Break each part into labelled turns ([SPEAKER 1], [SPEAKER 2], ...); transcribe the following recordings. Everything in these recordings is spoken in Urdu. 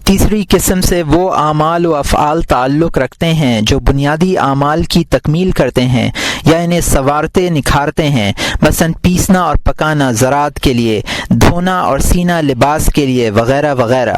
[SPEAKER 1] تیسری قسم سے وہ اعمال و افعال تعلق رکھتے ہیں جو بنیادی اعمال کی تکمیل کرتے ہیں یا انہیں سنوارتے نکھارتے ہیں، مثلا پیسنا اور پکانا زراعت کے لیے، دھونا اور سینا لباس کے لیے، وغیرہ وغیرہ۔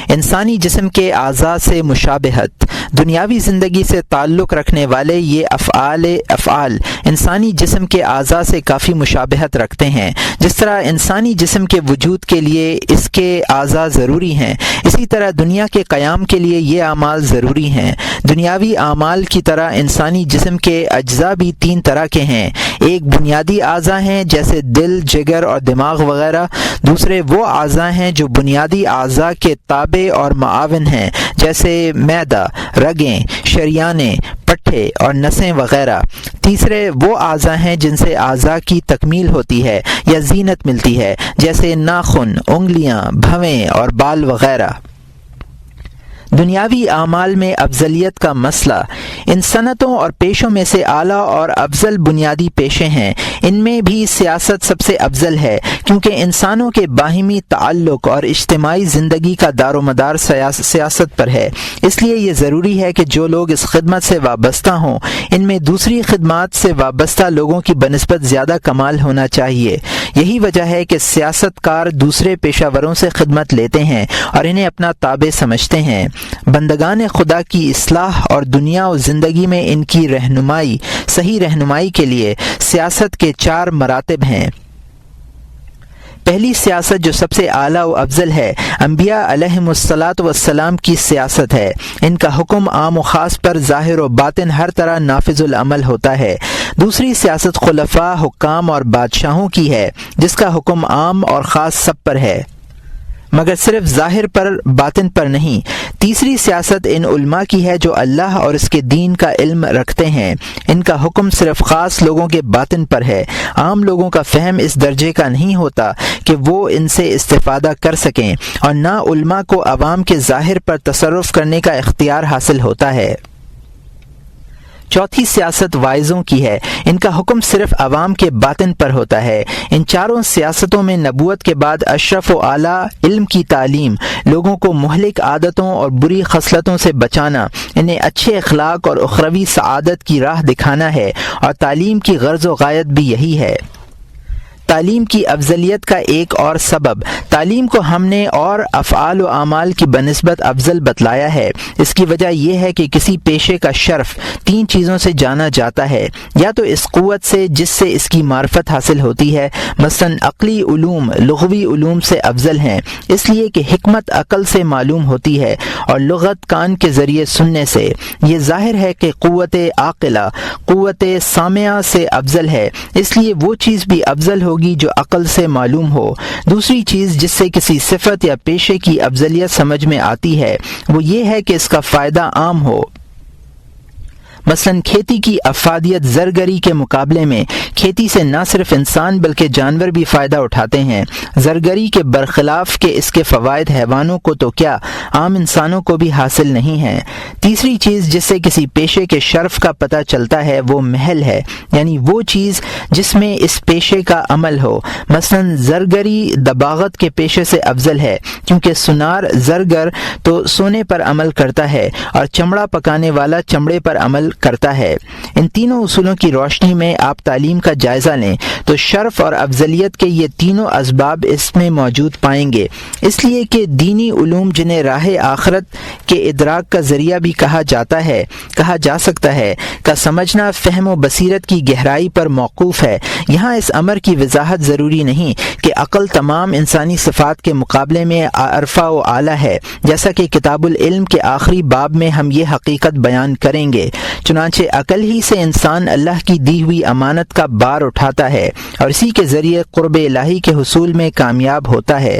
[SPEAKER 1] انسانی جسم کے اعضاء سے مشابہت، دنیاوی زندگی سے تعلق رکھنے والے یہ افعال انسانی جسم کے اعضاء سے کافی مشابہت رکھتے ہیں۔ جس طرح انسانی جسم کے وجود کے لیے اس کے اعضاء ضروری ہیں، اسی طرح دنیا کے قیام کے لیے یہ اعمال ضروری ہیں۔ دنیاوی اعمال کی طرح انسانی جسم کے اجزاء بھی تین طرح کے ہیں۔ ایک بنیادی اعضاء ہیں جیسے دل، جگر اور دماغ وغیرہ۔ دوسرے وہ اعضاء ہیں جو بنیادی اعضاء کے تابع اور معاون ہیں جیسے معدہ، رگیں، شریانیں، پٹھے اور نسیں وغیرہ۔ تیسرے وہ اعضاء ہیں جن سے اعضاء کی تکمیل ہوتی ہے یا زینت ملتی ہے جیسے ناخن، انگلیاں، بھویں اور بال وغیرہ۔ دنیاوی اعمال میں افضلیت کا مسئلہ، ان صنعتوں اور پیشوں میں سے اعلیٰ اور افضل بنیادی پیشے ہیں۔ ان میں بھی سیاست سب سے افضل ہے کیونکہ انسانوں کے باہمی تعلق اور اجتماعی زندگی کا دار و مدار سیاست پر ہے۔ اس لیے یہ ضروری ہے کہ جو لوگ اس خدمت سے وابستہ ہوں ان میں دوسری خدمات سے وابستہ لوگوں کی بنسبت زیادہ کمال ہونا چاہیے۔ یہی وجہ ہے کہ سیاست کار دوسرے پیشہ وروں سے خدمت لیتے ہیں اور انہیں اپنا تابع سمجھتے ہیں۔ بندگان خدا کی اصلاح اور دنیا و زندگی میں ان کی رہنمائی، صحیح رہنمائی کے لیے سیاست کے 4 مراتب ہیں۔ پہلی سیاست جو سب سے اعلیٰ و افضل ہے، انبیاء علیہم الصلاۃ والسلام کی سیاست ہے۔ ان کا حکم عام و خاص پر ظاہر و باطن ہر طرح نافذ العمل ہوتا ہے۔ دوسری سیاست خلفاء، حکام اور بادشاہوں کی ہے جس کا حکم عام اور خاص سب پر ہے مگر صرف ظاہر پر، باطن پر نہیں۔ تیسری سیاست ان علماء کی ہے جو اللہ اور اس کے دین کا علم رکھتے ہیں۔ ان کا حکم صرف خاص لوگوں کے باطن پر ہے۔ عام لوگوں کا فہم اس درجے کا نہیں ہوتا کہ وہ ان سے استفادہ کر سکیں، اور نہ علماء کو عوام کے ظاہر پر تصرف کرنے کا اختیار حاصل ہوتا ہے۔ چوتھی سیاست واعظوں کی ہے۔ ان کا حکم صرف عوام کے باطن پر ہوتا ہے۔ ان چاروں سیاستوں میں نبوت کے بعد اشرف و اعلیٰ علم کی تعلیم، لوگوں کو مہلک عادتوں اور بری خصلتوں سے بچانا، انہیں اچھے اخلاق اور اخروی سعادت کی راہ دکھانا ہے، اور تعلیم کی غرض و غایت بھی یہی ہے۔ تعلیم کی افضلیت کا ایک اور سبب، تعلیم کو ہم نے اور افعال و اعمال کی بنسبت افضل بتلایا ہے۔ اس کی وجہ یہ ہے کہ کسی پیشے کا شرف 3 چیزوں سے جانا جاتا ہے، یا تو اس قوت سے جس سے اس کی معرفت حاصل ہوتی ہے، مثلا عقلی علوم لغوی علوم سے افضل ہیں اس لیے کہ حکمت عقل سے معلوم ہوتی ہے اور لغت کان کے ذریعے سننے سے۔ یہ ظاہر ہے کہ قوت عاقلہ قوت سامعہ سے افضل ہے، اس لیے وہ چیز بھی افضل ہوگی جو عقل سے معلوم ہو۔ دوسری چیز جس سے کسی صفت یا پیشے کی افضلیت سمجھ میں آتی ہے وہ یہ ہے کہ اس کا فائدہ عام ہو۔ مثلا کھیتی کی افادیت زرگری کے مقابلے میں کھیتی سے نہ صرف انسان بلکہ جانور بھی فائدہ اٹھاتے ہیں۔ زرگری کے برخلاف کہ اس کے فوائد حیوانوں کو تو کیا عام انسانوں کو بھی حاصل نہیں ہیں۔ تیسری چیز جس سے کسی پیشے کے شرف کا پتہ چلتا ہے وہ محل ہے، یعنی وہ چیز جس میں اس پیشے کا عمل ہو۔ مثلا زرگری دباغت کے پیشے سے افضل ہے کیونکہ سنار زرگر تو سونے پر عمل کرتا ہے اور چمڑا پکانے والا چمڑے پر عمل کرتا ہے۔ ان تینوں اصولوں کی روشنی میں آپ تعلیم کا جائزہ لیں تو شرف اور افضلیت کے یہ تینوں اسباب اس میں موجود پائیں گے، اس لیے کہ دینی علوم جنہیں راہ آخرت کے ادراک کا ذریعہ بھی کہا جا سکتا ہے کا سمجھنا فہم و بصیرت کی گہرائی پر موقوف ہے۔ یہاں اس امر کی وضاحت ضروری نہیں کہ عقل تمام انسانی صفات کے مقابلے میں ارفع و اعلیٰ ہے، جیسا کہ کتاب العلم کے آخری باب میں ہم یہ حقیقت بیان کریں گے۔ چنانچہ عقل ہی سے انسان اللہ کی دی ہوئی امانت کا بار اٹھاتا ہے اور اسی کے ذریعے قرب الہی کے حصول میں کامیاب ہوتا ہے۔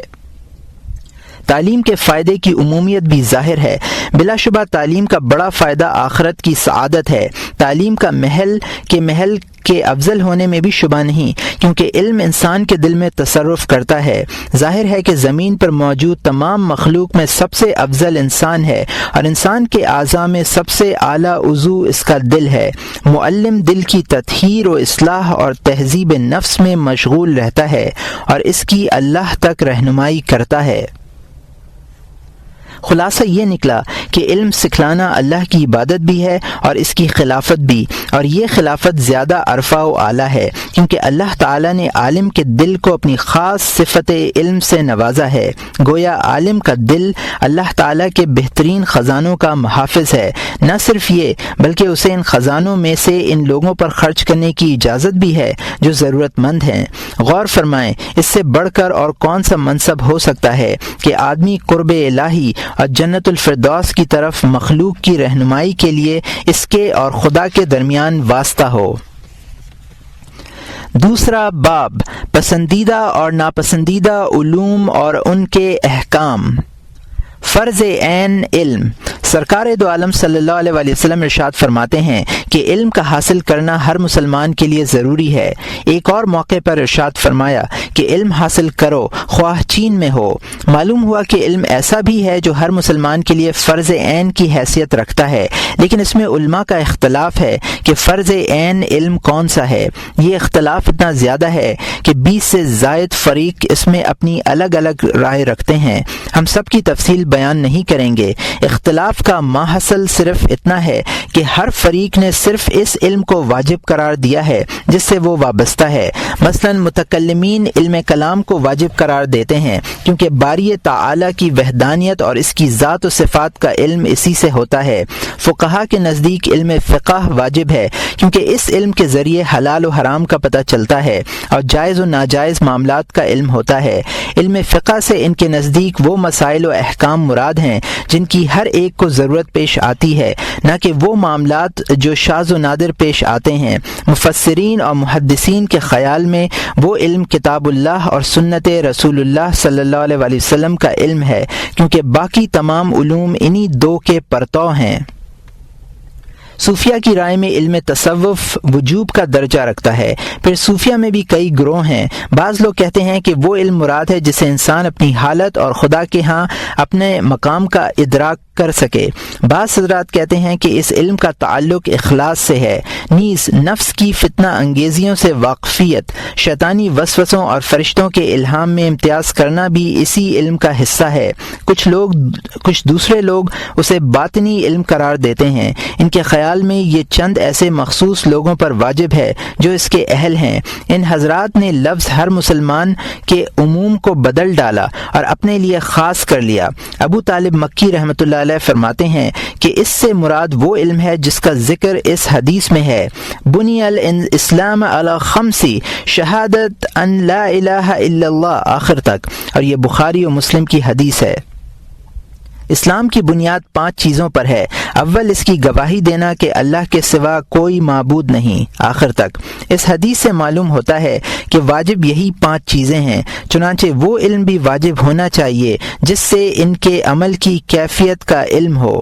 [SPEAKER 1] تعلیم کے فائدے کی عمومیت بھی ظاہر ہے۔ بلا شبہ تعلیم کا بڑا فائدہ آخرت کی سعادت ہے۔ تعلیم کا محل کے افضل ہونے میں بھی شبہ نہیں، کیونکہ علم انسان کے دل میں تصرف کرتا ہے۔ ظاہر ہے کہ زمین پر موجود تمام مخلوق میں سب سے افضل انسان ہے، اور انسان کے اعضاء میں سب سے اعلیٰ عضو اس کا دل ہے۔ معلم دل کی تطہیر و اصلاح اور تہذیب نفس میں مشغول رہتا ہے اور اس کی اللہ تک رہنمائی کرتا ہے۔ خلاصہ یہ نکلا کہ علم سکھلانا اللہ کی عبادت بھی ہے اور اس کی خلافت بھی، اور یہ خلافت زیادہ عرفہ و اعلیٰ ہے کیونکہ اللہ تعالیٰ نے عالم کے دل کو اپنی خاص صفت علم سے نوازا ہے۔ گویا عالم کا دل اللہ تعالیٰ کے بہترین خزانوں کا محافظ ہے۔ نہ صرف یہ بلکہ اسے ان خزانوں میں سے ان لوگوں پر خرچ کرنے کی اجازت بھی ہے جو ضرورت مند ہیں۔ غور فرمائیں، اس سے بڑھ کر اور کون سا منصب ہو سکتا ہے کہ آدمی قرب الہی اور جنت الفردوس کی طرف مخلوق کی رہنمائی کے لیے اس کے اور خدا کے درمیان واسطہ ہو۔ دوسرا باب، پسندیدہ اور ناپسندیدہ علوم اور ان کے احکام۔ فرض عین علم۔ سرکار دو عالم صلی اللہ علیہ وسلم ارشاد فرماتے ہیں کہ علم کا حاصل کرنا ہر مسلمان کے لیے ضروری ہے۔ ایک اور موقع پر ارشاد فرمایا کہ علم حاصل کرو خواہ چین میں ہو۔ معلوم ہوا کہ علم ایسا بھی ہے جو ہر مسلمان کے لیے فرض عین کی حیثیت رکھتا ہے، لیکن اس میں علماء کا اختلاف ہے کہ فرض عین علم کون سا ہے۔ یہ اختلاف اتنا زیادہ ہے کہ 20 سے زائد فریق اس میں اپنی الگ الگ رائے رکھتے ہیں۔ ہم سب کی تفصیل بیان نہیں کریں گے۔ اختلاف کا ماحصل صرف اتنا ہے کہ ہر فریق نے صرف اس علم کو واجب قرار دیا ہے جس سے وہ وابستہ ہے۔ مثلا متکلمین علم کلام کو واجب قرار دیتے ہیں کیونکہ باری تعالی کی وحدانیت اور اس کی ذات و صفات کا علم اسی سے ہوتا ہے۔ فقہا کے نزدیک علم فقہ واجب ہے کیونکہ اس علم کے ذریعے حلال و حرام کا پتہ چلتا ہے اور جائز و ناجائز معاملات کا علم ہوتا ہے۔ علم فقہ سے ان کے نزدیک وہ مسائل و احکام مراد ہیں جن کی ہر ایک کو ضرورت پیش آتی ہے، نہ کہ وہ معاملات جو شاذ و نادر پیش آتے ہیں۔ مفسرین اور محدثین کے خیال میں وہ علم کتاب اللہ اور سنت رسول اللہ صلی اللہ علیہ وسلم کا علم ہے کیونکہ باقی تمام علوم انہی دو کے پرتو ہیں۔ صوفیہ کی رائے میں علم تصوف وجوب کا درجہ رکھتا ہے۔ پھر صوفیہ میں بھی کئی گروہ ہیں۔ بعض لوگ کہتے ہیں کہ وہ علم مراد ہے جسے انسان اپنی حالت اور خدا کے ہاں اپنے مقام کا ادراک کر سکے۔ بعض حضرات کہتے ہیں کہ اس علم کا تعلق اخلاص سے ہے، نیز نفس کی فتنہ انگیزیوں سے واقفیت، شیطانی وسوسوں اور فرشتوں کے الہام میں امتیاز کرنا بھی اسی علم کا حصہ ہے۔ کچھ دوسرے لوگ اسے باطنی علم قرار دیتے ہیں۔ ان کے خیال میں یہ چند ایسے مخصوص لوگوں پر واجب ہے جو اس کے اہل ہیں۔ ان حضرات نے لفظ ہر مسلمان کے عموم کو بدل ڈالا اور اپنے لیے خاص کر لیا۔ ابو طالب مکی رحمۃ اللہ علیہ فرماتے ہیں کہ اس سے مراد وہ علم ہے جس کا ذکر اس حدیث میں ہے، بنی الاسلام علی خمس، شہادت ان لا الہ الا اللہ، آخر تک، اور یہ بخاری و مسلم کی حدیث ہے۔ اسلام کی بنیاد 5 چیزوں پر ہے۔ اول اس کی گواہی دینا کہ اللہ کے سوا کوئی معبود نہیں، آخر تک۔ اس حدیث سے معلوم ہوتا ہے کہ واجب یہی 5 چیزیں ہیں، چنانچہ وہ علم بھی واجب ہونا چاہیے جس سے ان کے عمل کی کیفیت کا علم ہو۔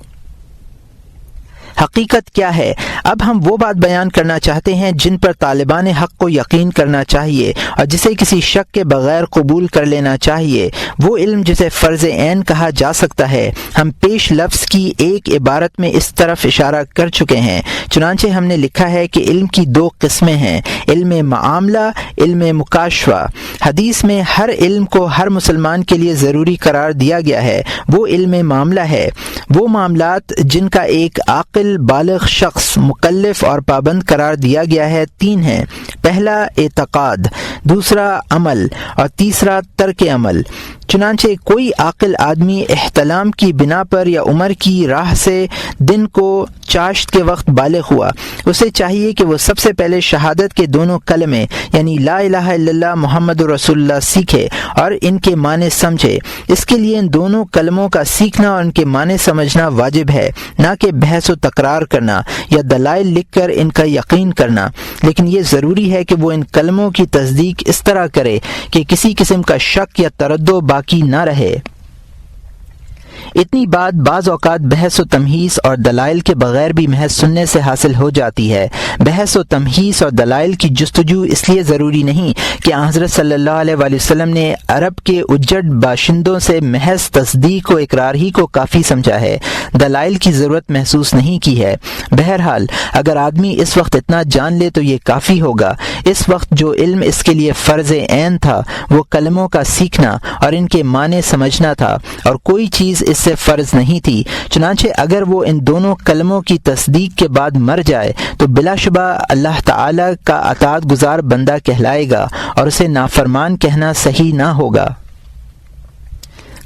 [SPEAKER 1] حقیقت کیا ہے؟ اب ہم وہ بات بیان کرنا چاہتے ہیں جن پر طالبان حق کو یقین کرنا چاہیے اور جسے کسی شک کے بغیر قبول کر لینا چاہیے۔ وہ علم جسے فرض عین کہا جا سکتا ہے، ہم پیش لفظ کی ایک عبارت میں اس طرف اشارہ کر چکے ہیں۔ چنانچہ ہم نے لکھا ہے کہ علم کی 2 قسمیں ہیں، علم معاملہ، علم مکاشفہ۔ حدیث میں ہر علم کو ہر مسلمان کے لیے ضروری قرار دیا گیا ہے، وہ علم معاملہ ہے۔ وہ معاملات جن کا ایک عاقل بالغ شخص مکلف اور پابند قرار دیا گیا ہے 3 ہیں۔ پہلا اعتقاد، دوسرا عمل اور تیسرا ترک عمل۔ چنانچہ کوئی عاقل آدمی احتلام کی بنا پر یا عمر کی راہ سے دن کو چاشت کے وقت بالغ ہوا، اسے چاہیے کہ وہ سب سے پہلے شہادت کے دونوں کلمے یعنی لا الہ الا اللہ محمد رسول اللہ سیکھے اور ان کے معنی سمجھے۔ اس کے لیے ان دونوں کلموں کا سیکھنا اور ان کے معنی سمجھنا واجب ہے، نہ کہ بحث و تکرار کرنا یا دلائل لکھ کر ان کا یقین کرنا۔ لیکن یہ ضروری ہے کہ وہ ان کلموں کی تصدیق اس طرح کرے کہ کسی قسم کا شک یا تردد باقی نہ رہے۔ اتنی بات بعض اوقات بحث و تمہیس اور دلائل کے بغیر بھی محض سننے سے حاصل ہو جاتی ہے۔ بحث و تمہیس اور دلائل کی جستجو اس لیے ضروری نہیں کہ حضرت صلی اللہ علیہ وآلہ وسلم نے عرب کے اجڑ باشندوں سے محض تصدیق و اقرار ہی کو کافی سمجھا ہے، دلائل کی ضرورت محسوس نہیں کی ہے۔ بہرحال اگر آدمی اس وقت اتنا جان لے تو یہ کافی ہوگا۔ اس وقت جو علم اس کے لیے فرض عین تھا وہ کلموں کا سیکھنا اور ان کے معنی سمجھنا تھا، اور کوئی چیز اس سے فرض نہیں تھی، چنانچہ اگر وہ ان دونوں کلموں کی تصدیق کے بعد مر جائے تو بلا شبہ اللہ تعالی کا اطاعت گزار بندہ کہلائے گا اور اسے نافرمان کہنا صحیح نہ ہوگا۔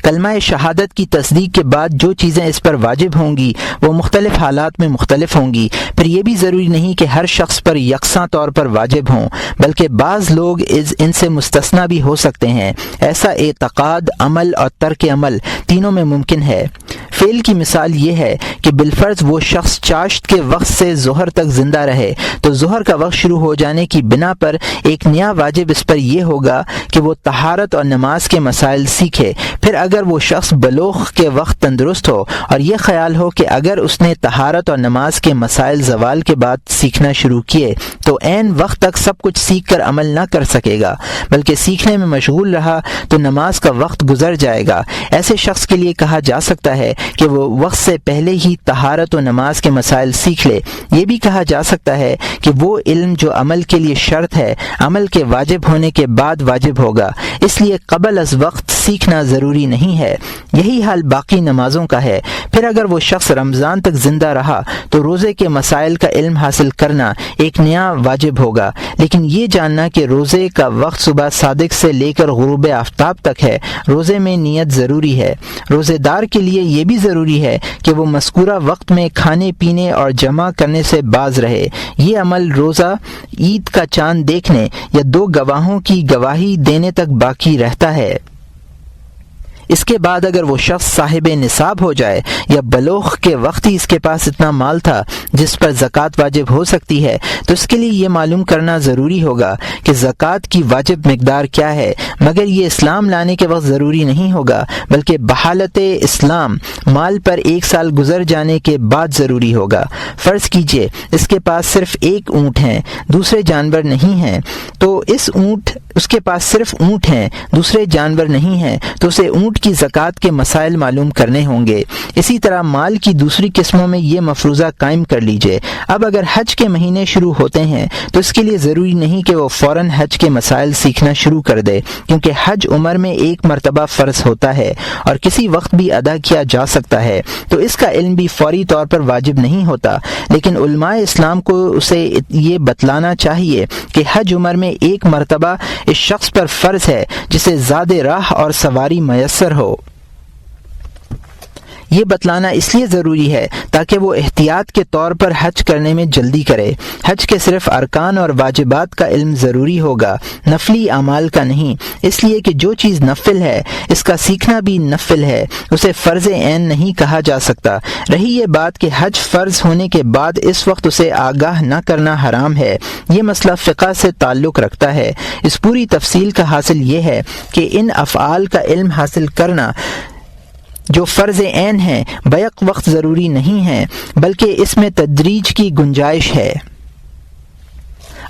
[SPEAKER 1] کلمہ شہادت کی تصدیق کے بعد جو چیزیں اس پر واجب ہوں گی وہ مختلف حالات میں مختلف ہوں گی۔ پھر یہ بھی ضروری نہیں کہ ہر شخص پر یکساں طور پر واجب ہوں، بلکہ بعض لوگ ان سے مستثنی بھی ہو سکتے ہیں۔ ایسا اعتقاد، عمل اور ترک عمل تینوں میں ممکن ہے۔ فعل کی مثال یہ ہے کہ بالفرض وہ شخص چاشت کے وقت سے ظہر تک زندہ رہے تو ظہر کا وقت شروع ہو جانے کی بنا پر ایک نیا واجب اس پر یہ ہوگا کہ وہ طہارت اور نماز کے مسائل سیکھے۔ پھر اگر وہ شخص بلوغ کے وقت تندرست ہو اور یہ خیال ہو کہ اگر اس نے طہارت اور نماز کے مسائل زوال کے بعد سیکھنا شروع کیے تو عین وقت تک سب کچھ سیکھ کر عمل نہ کر سکے گا، بلکہ سیکھنے میں مشغول رہا تو نماز کا وقت گزر جائے گا۔ ایسے شخص کے لیے کہا جا سکتا ہے کہ وہ وقت سے پہلے ہی طہارت و نماز کے مسائل سیکھ لے۔ یہ بھی کہا جا سکتا ہے کہ وہ علم جو عمل کے لیے شرط ہے عمل کے واجب ہونے کے بعد واجب ہوگا، اس لیے قبل از وقت سیکھنا ضروری نہیں ہے۔ یہی حال باقی نمازوں کا ہے۔ پھر اگر وہ شخص رمضان تک زندہ رہا تو روزے کے مسائل کا علم حاصل کرنا ایک نیا واجب ہوگا، لیکن یہ جاننا کہ روزے کا وقت صبح صادق سے لے کر غروب آفتاب تک ہے، روزے میں نیت ضروری ہے۔ روزے دار کے لیے یہ بھی ضروری ہے کہ وہ مذکورہ وقت میں کھانے پینے اور جمع کرنے سے باز رہے۔ یہ عمل روزہ عید کا چاند دیکھنے یا دو گواہوں کی گواہی دینے تک باقی رہتا ہے۔ اس کے بعد اگر وہ شخص صاحب نصاب ہو جائے یا بلوغ کے وقت ہی اس کے پاس اتنا مال تھا جس پر زکوٰۃ واجب ہو سکتی ہے تو اس کے لیے یہ معلوم کرنا ضروری ہوگا کہ زکوٰۃ کی واجب مقدار کیا ہے، مگر یہ اسلام لانے کے وقت ضروری نہیں ہوگا، بلکہ بحالت اسلام مال پر 1 سال گزر جانے کے بعد ضروری ہوگا۔ فرض کیجئے اس کے پاس صرف ایک اونٹ ہیں، دوسرے جانور نہیں ہیں، تو اس کے پاس صرف اونٹ ہیں، دوسرے جانور نہیں ہیں، تو اسے اونٹ کی زکوٰۃ کے مسائل معلوم کرنے ہوں گے۔ اسی طرح مال کی دوسری قسموں میں یہ مفروضہ قائم کر لیجئے۔ اب اگر حج کے مہینے شروع ہوتے ہیں تو اس کے لیے ضروری نہیں کہ وہ فوراً حج کے مسائل سیکھنا شروع کر دے، کیونکہ حج عمر میں 1 مرتبہ فرض ہوتا ہے اور کسی وقت بھی ادا کیا جا سکتا ہے، تو اس کا علم بھی فوری طور پر واجب نہیں ہوتا، لیکن علماء اسلام کو اسے یہ بتلانا چاہیے کہ حج عمر میں 1 مرتبہ اس شخص پر فرض ہے جسے زاد راہ اور سواری میسر ہو۔ یہ بتلانا اس لیے ضروری ہے تاکہ وہ احتیاط کے طور پر حج کرنے میں جلدی کرے۔ حج کے صرف ارکان اور واجبات کا علم ضروری ہوگا، نفلی اعمال کا نہیں، اس لیے کہ جو چیز نفل ہے اس کا سیکھنا بھی نفل ہے، اسے فرض عین نہیں کہا جا سکتا۔ رہی یہ بات کہ حج فرض ہونے کے بعد اس وقت اسے آگاہ نہ کرنا حرام ہے، یہ مسئلہ فقہ سے تعلق رکھتا ہے۔ اس پوری تفصیل کا حاصل یہ ہے کہ ان افعال کا علم حاصل کرنا جو فرض عین ہیں بیک وقت ضروری نہیں ہے، بلکہ اس میں تدریج کی گنجائش ہے۔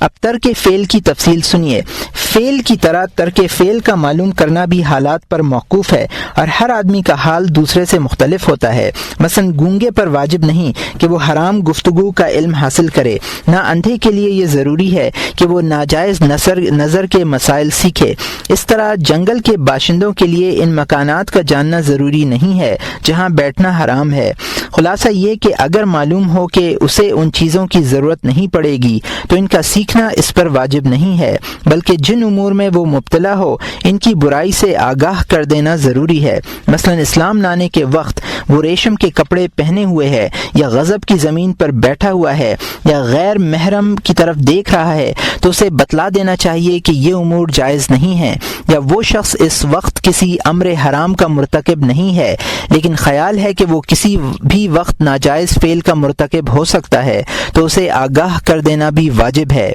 [SPEAKER 1] اب ترک فعل کی تفصیل سنیے۔ فعل کی طرح ترک فعل کا معلوم کرنا بھی حالات پر موقوف ہے اور ہر آدمی کا حال دوسرے سے مختلف ہوتا ہے۔ مثلا گونگے پر واجب نہیں کہ وہ حرام گفتگو کا علم حاصل کرے، نہ اندھے کے لیے یہ ضروری ہے کہ وہ ناجائز نظر کے مسائل سیکھے۔ اس طرح جنگل کے باشندوں کے لیے ان مکانات کا جاننا ضروری نہیں ہے جہاں بیٹھنا حرام ہے۔ خلاصہ یہ کہ اگر معلوم ہو کہ اسے ان چیزوں کی ضرورت نہیں پڑے گی تو ان کا سیکھنا اس پر واجب نہیں ہے، بلکہ جن امور میں وہ مبتلا ہو ان کی برائی سے آگاہ کر دینا ضروری ہے۔ مثلا اسلام لانے کے وقت وہ ریشم کے کپڑے پہنے ہوئے ہے یا غضب کی زمین پر بیٹھا ہوا ہے یا غیر محرم کی طرف دیکھ رہا ہے تو اسے بتلا دینا چاہیے کہ یہ امور جائز نہیں ہیں، یا وہ شخص اس وقت کسی امر حرام کا مرتکب نہیں ہے لیکن خیال ہے کہ وہ کسی بھی وقت ناجائز فعل کا مرتکب ہو سکتا ہے تو اسے آگاہ کر دینا بھی واجب ہے۔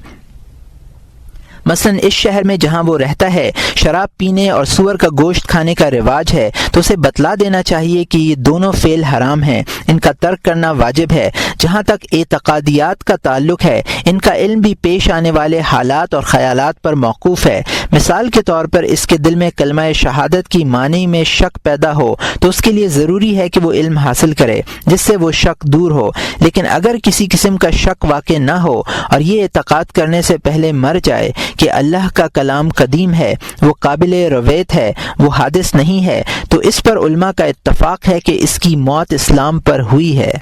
[SPEAKER 1] مثلا اس شہر میں جہاں وہ رہتا ہے شراب پینے اور سور کا گوشت کھانے کا رواج ہے تو اسے بتلا دینا چاہیے کہ یہ دونوں فعل حرام ہیں، ان کا ترک کرنا واجب ہے۔ جہاں تک اعتقادیات کا تعلق ہے ان کا علم بھی پیش آنے والے حالات اور خیالات پر موقوف ہے۔ مثال کے طور پر اس کے دل میں کلمہ شہادت کی معنی میں شک پیدا ہو تو اس کے لیے ضروری ہے کہ وہ علم حاصل کرے جس سے وہ شک دور ہو، لیکن اگر کسی قسم کا شک واقع نہ ہو اور یہ اعتقاد کرنے سے پہلے مر جائے کہ اللہ کا کلام قدیم ہے، وہ قابل رویت ہے، وہ حادث نہیں ہے، تو اس پر علماء کا اتفاق ہے کہ اس کی موت اسلام پر ہوئی ہے۔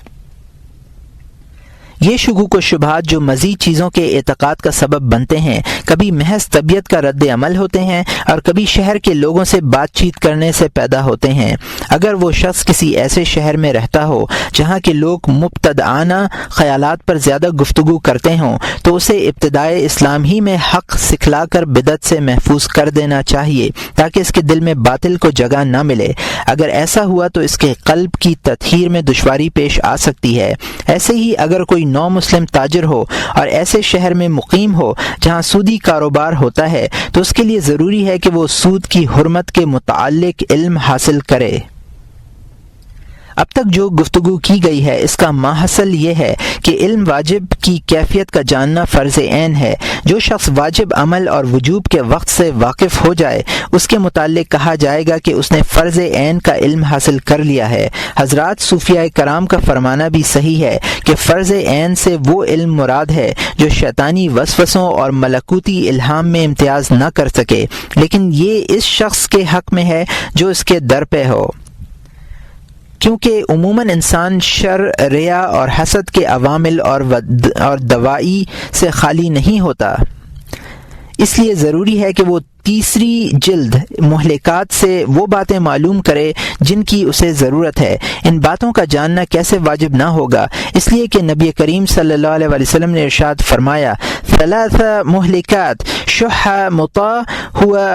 [SPEAKER 1] یہ شکوک و شبہات جو مزید چیزوں کے اعتقاد کا سبب بنتے ہیں، کبھی محض طبیعت کا رد عمل ہوتے ہیں اور کبھی شہر کے لوگوں سے بات چیت کرنے سے پیدا ہوتے ہیں۔ اگر وہ شخص کسی ایسے شہر میں رہتا ہو جہاں کے لوگ مبتدعانہ خیالات پر زیادہ گفتگو کرتے ہوں تو اسے ابتدائے اسلام ہی میں حق سکھلا کر بدعت سے محفوظ کر دینا چاہیے تاکہ اس کے دل میں باطل کو جگہ نہ ملے۔ اگر ایسا ہوا تو اس کے قلب کی تطہیر میں دشواری پیش آ سکتی ہے۔ ایسے ہی اگر کوئی نو مسلم تاجر ہو اور ایسے شہر میں مقیم ہو جہاں سودی کاروبار ہوتا ہے تو اس کے لیے ضروری ہے کہ وہ سود کی حرمت کے متعلق علم حاصل کرے۔ اب تک جو گفتگو کی گئی ہے اس کا ماحصل یہ ہے کہ علم واجب کی کیفیت کا جاننا فرض عین ہے۔ جو شخص واجب عمل اور وجوب کے وقت سے واقف ہو جائے اس کے متعلق کہا جائے گا کہ اس نے فرض عین کا علم حاصل کر لیا ہے۔ حضرات صوفیاء کرام کا فرمانا بھی صحیح ہے کہ فرض عین سے وہ علم مراد ہے جو شیطانی وسوسوں اور ملکوتی الہام میں امتیاز نہ کر سکے، لیکن یہ اس شخص کے حق میں ہے جو اس کے در پہ ہو، کیونکہ عموماً انسان شر، ریا اور حسد کے عوامل اور دوائی سے خالی نہیں ہوتا۔ اس لیے ضروری ہے کہ وہ تیسری جلد مہلکات سے وہ باتیں معلوم کرے جن کی اسے ضرورت ہے۔ ان باتوں کا جاننا کیسے واجب نہ ہوگا؟ اس لیے کہ نبی کریم صلی اللہ علیہ وسلم نے ارشاد فرمایا، ثلاث مہلکات شح مطاع ہوا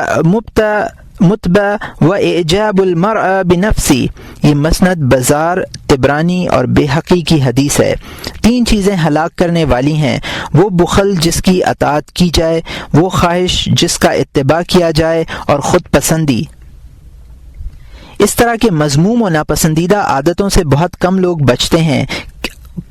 [SPEAKER 1] متبع و اعجاب المرء بنفسی۔ یہ مسند بازار، طبرانی اور بیہقی کی حدیث ہے۔ تین چیزیں ہلاک کرنے والی ہیں، وہ بخل جس کی اطاعت کی جائے، وہ خواہش جس کا اتباع کیا جائے، اور خود پسندی۔ اس طرح کے مذموم و ناپسندیدہ عادتوں سے بہت کم لوگ بچتے ہیں۔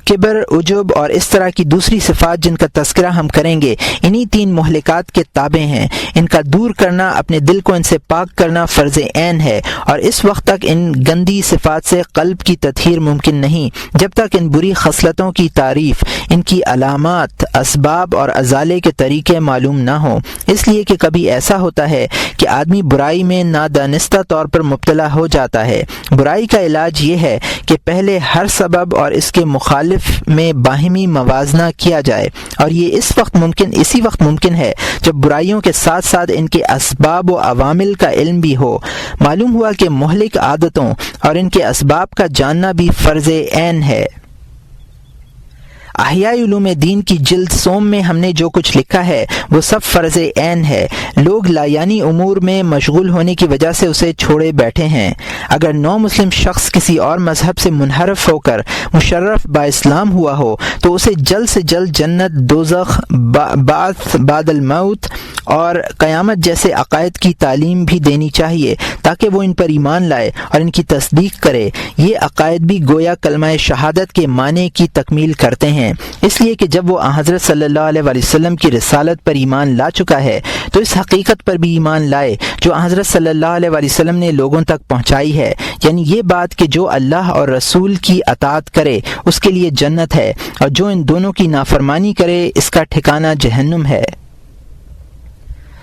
[SPEAKER 1] کبر، عجب اور اس طرح کی دوسری صفات جن کا تذکرہ ہم کریں گے انہی تین مہلکات کے تابع ہیں۔ ان کا دور کرنا، اپنے دل کو ان سے پاک کرنا فرض عین ہے، اور اس وقت تک ان گندی صفات سے قلب کی تطہیر ممکن نہیں جب تک ان بری خصلتوں کی تعریف، ان کی علامات، اسباب اور ازالے کے طریقے معلوم نہ ہوں۔ اس لیے کہ کبھی ایسا ہوتا ہے کہ آدمی برائی میں نادانستہ طور پر مبتلا ہو جاتا ہے۔ برائی کا علاج یہ ہے کہ پہلے ہر سبب اور اس کے مخالف میں باہمی موازنہ کیا جائے، اور یہ اسی وقت ممکن ہے جب برائیوں کے ساتھ ساتھ ان کے اسباب و عوامل کا علم بھی ہو۔ معلوم ہوا کہ مہلک عادتوں اور ان کے اسباب کا جاننا بھی فرض عین ہے۔ احیاء علوم دین کی جلد سوم میں ہم نے جو کچھ لکھا ہے وہ سب فرض عین ہے۔ لوگ لایانی امور میں مشغول ہونے کی وجہ سے اسے چھوڑے بیٹھے ہیں۔ اگر نو مسلم شخص کسی اور مذہب سے منحرف ہو کر مشرف با اسلام ہوا ہو تو اسے جلد سے جلد جنت، دوزخ، بعث بعد الموت اور قیامت جیسے عقائد کی تعلیم بھی دینی چاہیے تاکہ وہ ان پر ایمان لائے اور ان کی تصدیق کرے۔ یہ عقائد بھی گویا کلمہ شہادت کے معنی کی تکمیل کرتے ہیں، اس لیے کہ جب وہ حضرت صلی اللہ علیہ وسلم کی رسالت پر ایمان لا چکا ہے تو اس حقیقت پر بھی ایمان لائے جو حضرت صلی اللہ علیہ وسلم نے لوگوں تک پہنچائی ہے، یعنی یہ بات کہ جو اللہ اور رسول کی اطاعت کرے اس کے لیے جنت ہے، اور جو ان دونوں کی نافرمانی کرے اس کا ٹھکانہ جہنم ہے۔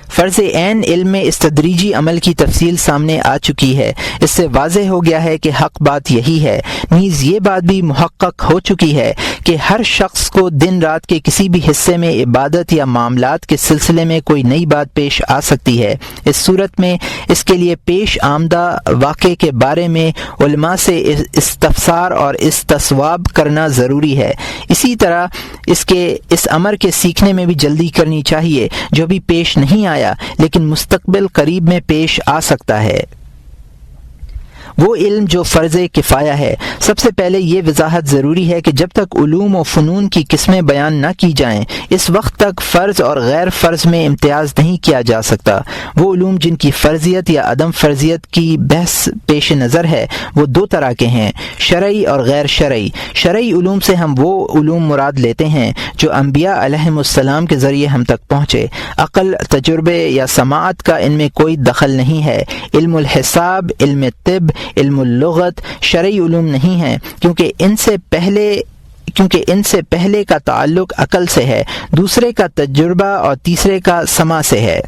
[SPEAKER 1] فرض عین علم میں اس تدریجی عمل کی تفصیل سامنے آ چکی ہے۔ اس سے واضح ہو گیا ہے کہ حق بات یہی ہے۔ نیز یہ بات بھی محقق ہو چکی ہے کہ ہر شخص کو دن رات کے کسی بھی حصے میں عبادت یا معاملات کے سلسلے میں کوئی نئی بات پیش آ سکتی ہے۔ اس صورت میں اس کے لیے پیش آمدہ واقعے کے بارے میں علماء سے استفسار اور استصواب کرنا ضروری ہے۔ اسی طرح اس امر کے سیکھنے میں بھی جلدی کرنی چاہیے جو بھی پیش نہیں آیا لیکن مستقبل قریب میں پیش آ سکتا ہے۔ وہ علم جو فرض کفایہ ہے، سب سے پہلے یہ وضاحت ضروری ہے کہ جب تک علوم و فنون کی قسمیں بیان نہ کی جائیں اس وقت تک فرض اور غیر فرض میں امتیاز نہیں کیا جا سکتا۔ وہ علوم جن کی فرضیت یا عدم فرضیت کی بحث پیش نظر ہے وہ دو طرح کے ہیں، شرعی اور غیر شرعی۔ شرعی علوم سے ہم وہ علوم مراد لیتے ہیں جو انبیاء علیہم السلام کے ذریعے ہم تک پہنچے۔ عقل، تجربے یا سماعت کا ان میں کوئی دخل نہیں ہے۔ علم الحساب، علم طب، علم اللغت شرعی علوم نہیں ہیں، کیونکہ ان سے پہلے کا تعلق عقل سے ہے، دوسرے کا تجربہ اور تیسرے کا سماع سے ہے۔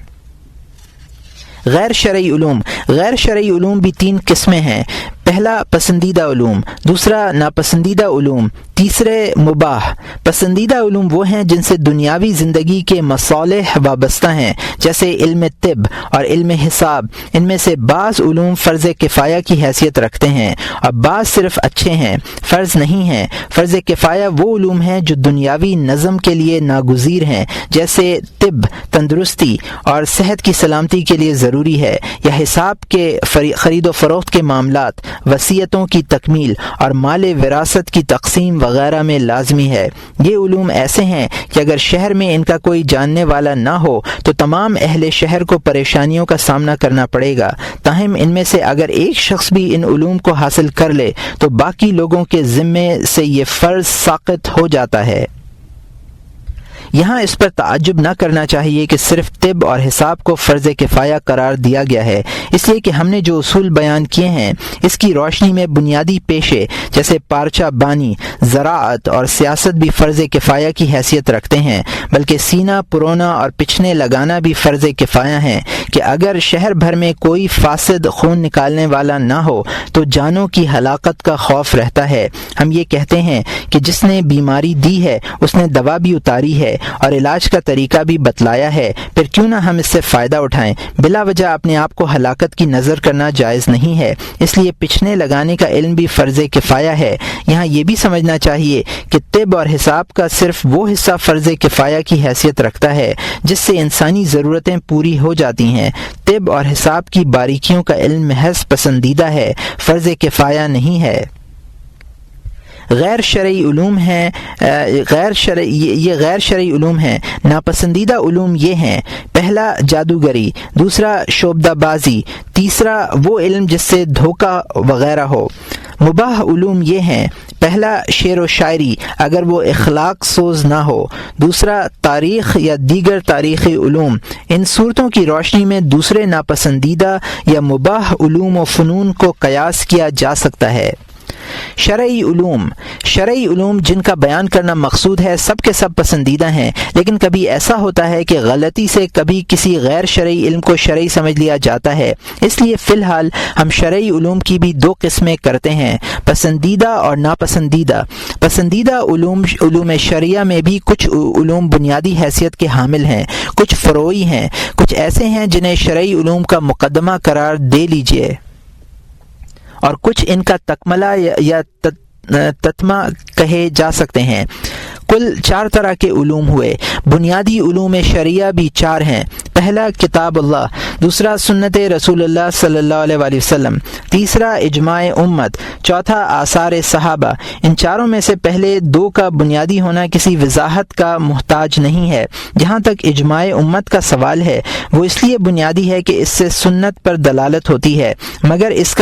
[SPEAKER 1] غیر شرعی علوم۔ غیر شرعی علوم بھی 3 قسمیں ہیں۔ پہلا پسندیدہ علوم، دوسرا ناپسندیدہ علوم، تیسرے مباح۔ پسندیدہ علوم وہ ہیں جن سے دنیاوی زندگی کے مصالح وابستہ ہیں، جیسے علم طب اور علم حساب۔ ان میں سے بعض علوم فرض کفایہ کی حیثیت رکھتے ہیں اور بعض صرف اچھے ہیں، فرض نہیں ہیں۔ فرض کفایہ وہ علوم ہیں جو دنیاوی نظم کے لیے ناگزیر ہیں، جیسے طب تندرستی اور صحت کی سلامتی کے لیے ضروری ہے، یا حساب کے خرید و فروخت کے معاملات، وصیتوں کی تکمیل اور مال وراثت کی تقسیم وغیرہ میں لازمی ہے۔ یہ علوم ایسے ہیں کہ اگر شہر میں ان کا کوئی جاننے والا نہ ہو تو تمام اہل شہر کو پریشانیوں کا سامنا کرنا پڑے گا۔ تاہم ان میں سے اگر ایک شخص بھی ان علوم کو حاصل کر لے تو باقی لوگوں کے ذمے سے یہ فرض ساقط ہو جاتا ہے۔ یہاں اس پر تعجب نہ کرنا چاہیے کہ صرف طب اور حساب کو فرض کفایہ قرار دیا گیا ہے، اس لیے کہ ہم نے جو اصول بیان کیے ہیں اس کی روشنی میں بنیادی پیشے جیسے پارچہ بانی، زراعت اور سیاست بھی فرض کفایہ کی حیثیت رکھتے ہیں، بلکہ سینہ پرونا اور پچھنے لگانا بھی فرض کفایہ ہیں کہ اگر شہر بھر میں کوئی فاسد خون نکالنے والا نہ ہو تو جانوں کی ہلاکت کا خوف رہتا ہے۔ ہم یہ کہتے ہیں کہ جس نے بیماری دی ہے اس نے دوا بھی اتاری ہے اور علاج کا طریقہ بھی بتلایا ہے، پھر کیوں نہ ہم اس سے فائدہ اٹھائیں۔ بلا وجہ اپنے آپ کو ہلاکت کی نظر کرنا جائز نہیں ہے، اس لیے پچھنے لگانے کا علم بھی فرض کفایہ ہے۔ یہاں یہ بھی سمجھنا چاہیے کہ طب اور حساب کا صرف وہ حصہ فرض کفایہ کی حیثیت رکھتا ہے جس سے انسانی ضرورتیں پوری ہو جاتی ہیں۔ طب اور حساب کی باریکیوں کا علم محض پسندیدہ ہے، فرض کفایہ نہیں ہے۔ غیر شرعی علوم ہیں، یہ غیر شرعی علوم ہیں۔ ناپسندیدہ علوم یہ ہیں: پہلا جادوگری، دوسرا شعبدہ بازی، تیسرا وہ علم جس سے دھوکہ وغیرہ ہو۔ مباح علوم یہ ہیں: پہلا شعر و شاعری اگر وہ اخلاق سوز نہ ہو، دوسرا تاریخ یا دیگر تاریخی علوم۔ ان صورتوں کی روشنی میں دوسرے ناپسندیدہ یا مباح علوم و فنون کو قیاس کیا جا سکتا ہے۔ شرعی علوم۔ شرعی علوم جن کا بیان کرنا مقصود ہے سب کے سب پسندیدہ ہیں، لیکن کبھی ایسا ہوتا ہے کہ غلطی سے کبھی کسی غیر شرعی علم کو شرعی سمجھ لیا جاتا ہے، اس لیے فی الحال ہم شرعی علوم کی بھی 2 قسمیں کرتے ہیں: پسندیدہ اور ناپسندیدہ۔ پسندیدہ علوم شرعیہ میں بھی کچھ علوم بنیادی حیثیت کے حامل ہیں، کچھ فروعی ہیں، کچھ ایسے ہیں جنہیں شرعی علوم کا مقدمہ قرار دے لیجئے، اور کچھ ان کا تکملہ یا تتمہ کہے جا سکتے ہیں۔ کل 4 طرح کے علوم ہوئے۔ بنیادی علوم شرعیہ بھی 4 ہیں: پہلا کتاب اللہ، دوسرا سنت رسول اللہ صلی اللہ علیہ وآلہ وسلم، تیسرا اجماع امت، چوتھا آثار صحابہ۔ ان چاروں میں سے پہلے 2 کا بنیادی ہونا کسی وضاحت کا محتاج نہیں ہے۔ جہاں تک اجماع امت کا سوال ہے وہ اس لیے بنیادی ہے کہ اس سے سنت پر دلالت ہوتی ہے، مگر اس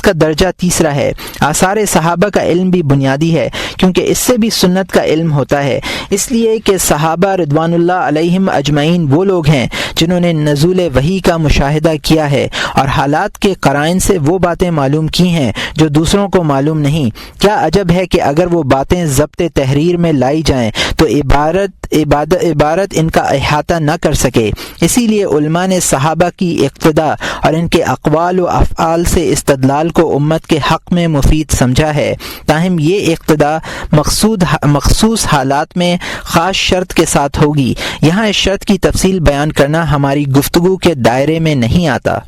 [SPEAKER 1] کا درجہ تیسرا ہے۔ آثار صحابہ کا علم بھی بنیادی ہے کیونکہ اس سے بھی سنت کا علم ہوتا ہے، اس لیے کہ صحابہ رضوان اللہ علیہم اجمعین وہ لوگ ہیں جنہوں نے نزول وحی کا مشاہدہ کیا ہے اور حالات کے قرائن سے وہ باتیں معلوم کی ہیں جو دوسروں کو معلوم نہیں۔ کیا عجب ہے کہ اگر وہ باتیں ضبط تحریر میں لائی جائیں تو عبارت ان کا احاطہ نہ کر سکے۔ اسی لیے علماء نے صحابہ کی اقتداء اور ان کے اقوال و افعال سے استدلال کو امت کے حق میں مفید سمجھا ہے، تاہم یہ اقتداء مخصوص حالات میں خاص شرط کے ساتھ ہوگی۔ یہاں اس شرط کی تفصیل بیان کرنا ہماری گفتگو کے دائرے میں نہیں آتا۔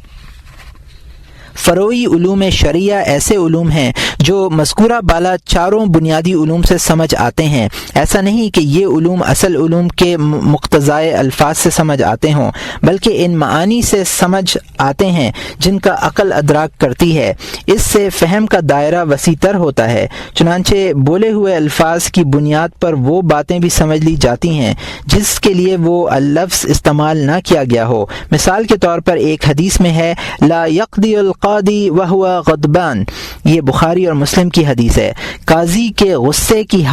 [SPEAKER 1] فروعی علوم شرعیہ ایسے علوم ہیں جو مذکورہ بالا 4 بنیادی علوم سے سمجھ آتے ہیں۔ ایسا نہیں کہ یہ علوم اصل علوم کے مقتضائے الفاظ سے سمجھ آتے ہوں، بلکہ ان معانی سے سمجھ آتے ہیں جن کا عقل ادراک کرتی ہے۔ اس سے فہم کا دائرہ وسیع تر ہوتا ہے، چنانچہ بولے ہوئے الفاظ کی بنیاد پر وہ باتیں بھی سمجھ لی جاتی ہیں جس کے لیے وہ لفظ استعمال نہ کیا گیا ہو۔ مثال کے طور پر ایک حدیث میں ہے: لا یقضی القول القاضی وهو غضبان، یہ بخاری اور مسلم کی حدیث ہے۔ قاضی غصے کی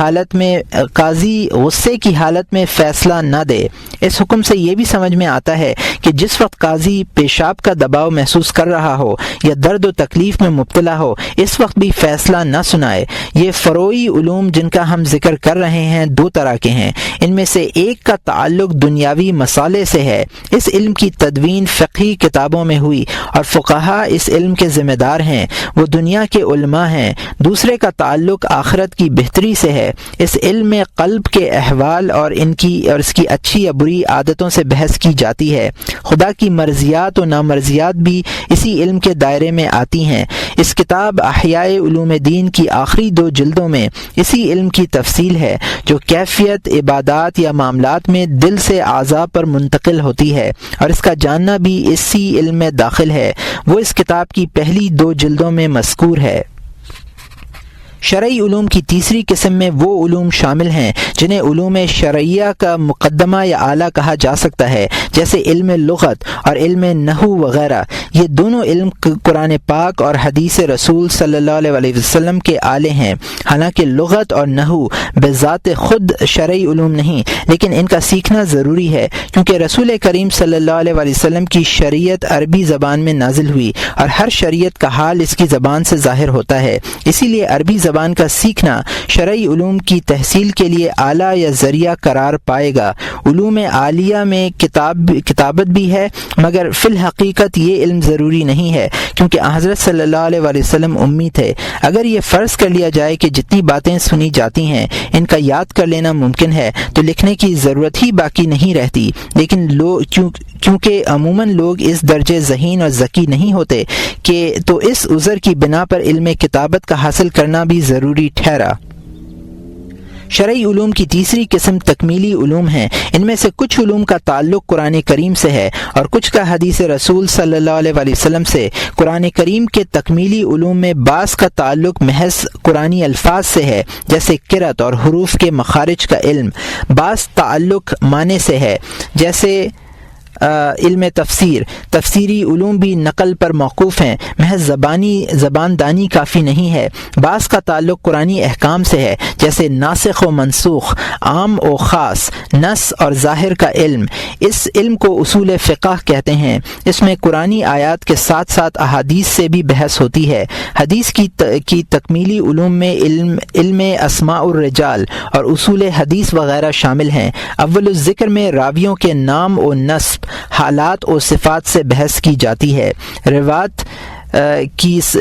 [SPEAKER 1] حالت میں فیصلہ نہ دے۔ اس حکم سے یہ بھی سمجھ میں آتا ہے کہ جس وقت قاضی پیشاب کا دباؤ محسوس کر رہا ہو یا درد و تکلیف میں مبتلا ہو، اس وقت بھی فیصلہ نہ سنائے۔ یہ فروعی علوم جن کا ہم ذکر کر رہے ہیں دو طرح کے ہیں۔ ان میں سے ایک کا تعلق دنیاوی مسالے سے ہے، اس علم کی تدوین فقہی کتابوں میں ہوئی اور فقہا اس علم کے ذمہ دار ہیں، وہ دنیا کے علماء ہیں۔ دوسرے کا تعلق آخرت کی بہتری سے ہے، اس علم میں قلب کے احوال اور اس کی اچھی یا بری عادتوں سے بحث کی جاتی ہے۔ خدا کی مرضیات و نامرضیات بھی اسی علم کے دائرے میں آتی ہیں۔ اس کتاب احیاء علوم دین کی آخری 2 جلدوں میں اسی علم کی تفصیل ہے جو کیفیت عبادات یا معاملات میں دل سے اعضاء پر منتقل ہوتی ہے، اور اس کا جاننا بھی اسی علم میں داخل ہے۔ وہ اس کتاب کی پہلی 2 جلدوں میں مذکور ہے۔ شرعی علوم کی تیسری قسم میں وہ علوم شامل ہیں جنہیں علوم شرعیہ کا مقدمہ یا اعلیٰ کہا جا سکتا ہے، جیسے علم لغت اور علم نحو وغیرہ۔ یہ دونوں علم قرآن پاک اور حدیث رسول صلی اللہ علیہ وسلم کے اعلے ہیں۔ حالانکہ لغت اور نحو بذات خود شرعی علوم نہیں، لیکن ان کا سیکھنا ضروری ہے، کیونکہ رسول کریم صلی اللہ علیہ وسلم کی شریعت عربی زبان میں نازل ہوئی اور ہر شریعت کا حال اس کی زبان سے ظاہر ہوتا ہے۔ اسی لیے عربی زبان کا سیکھنا شرعی علوم کی تحصیل کے لیے اعلیٰ یا ذریعہ قرار پائے گا۔ علوم عالیہ میں کتابت بھی ہے، مگر فی الحقیقت یہ علم ضروری نہیں ہے، کیونکہ حضرت صلی اللہ علیہ وسلم امی تھے۔ اگر یہ فرض کر لیا جائے کہ جتنی باتیں سنی جاتی ہیں ان کا یاد کر لینا ممکن ہے تو لکھنے کی ضرورت ہی باقی نہیں رہتی، لیکن کیونکہ عموماً لوگ اس درجے ذہین اور ذکی نہیں ہوتے تو اس عذر کی بنا پر علم کتابت کا حاصل کرنا بھی ضروری ٹھہرا۔ شرعی علوم کی تیسری قسم تکمیلی علوم ہیں۔ ان میں سے کچھ علوم کا تعلق قرآن کریم سے ہے اور کچھ کا حدیث رسول صلی اللہ علیہ وسلم سے۔ قرآن کریم کے تکمیلی علوم میں بعض کا تعلق محض قرآنی الفاظ سے ہے، جیسے قرأت اور حروف کے مخارج کا علم۔ بعض تعلق معنی سے ہے، جیسے علم تفسیر۔ تفسیری علوم بھی نقل پر موقوف ہیں، محض زبان دانی کافی نہیں ہے۔ بعض کا تعلق قرآنی احکام سے ہے، جیسے ناسخ و منسوخ، عام و خاص، نص اور ظاہر کا علم۔ اس علم کو اصول فقہ کہتے ہیں۔ اس میں قرآنی آیات کے ساتھ ساتھ احادیث سے بھی بحث ہوتی ہے۔ حدیث کی تکمیلی علوم میں علم اسماء الرجال اور اصول حدیث وغیرہ شامل ہیں۔ اول الذکر میں راویوں کے نام و نسب، حالات و صفات سے بحث کی جاتی ہے۔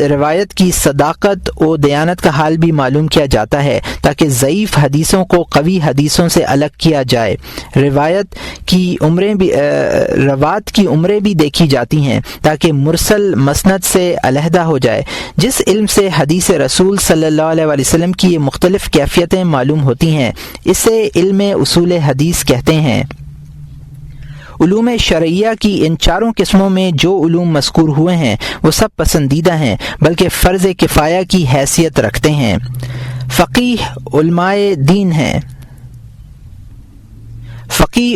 [SPEAKER 1] روایت کی صداقت و دیانت کا حال بھی معلوم کیا جاتا ہے تاکہ ضعیف حدیثوں کو قوی حدیثوں سے الگ کیا جائے۔ روات کی عمریں بھی دیکھی جاتی ہیں تاکہ مرسل مسند سے علیحدہ ہو جائے۔ جس علم سے حدیث رسول صلی اللہ علیہ وسلم کی یہ مختلف کیفیتیں معلوم ہوتی ہیں اسے علم اصول حدیث کہتے ہیں۔ علوم شرعیہ کی ان 4 قسموں میں جو علوم مذکور ہوئے ہیں وہ سب پسندیدہ ہیں، بلکہ فرض کفایہ کی حیثیت رکھتے ہیں۔ فقیہ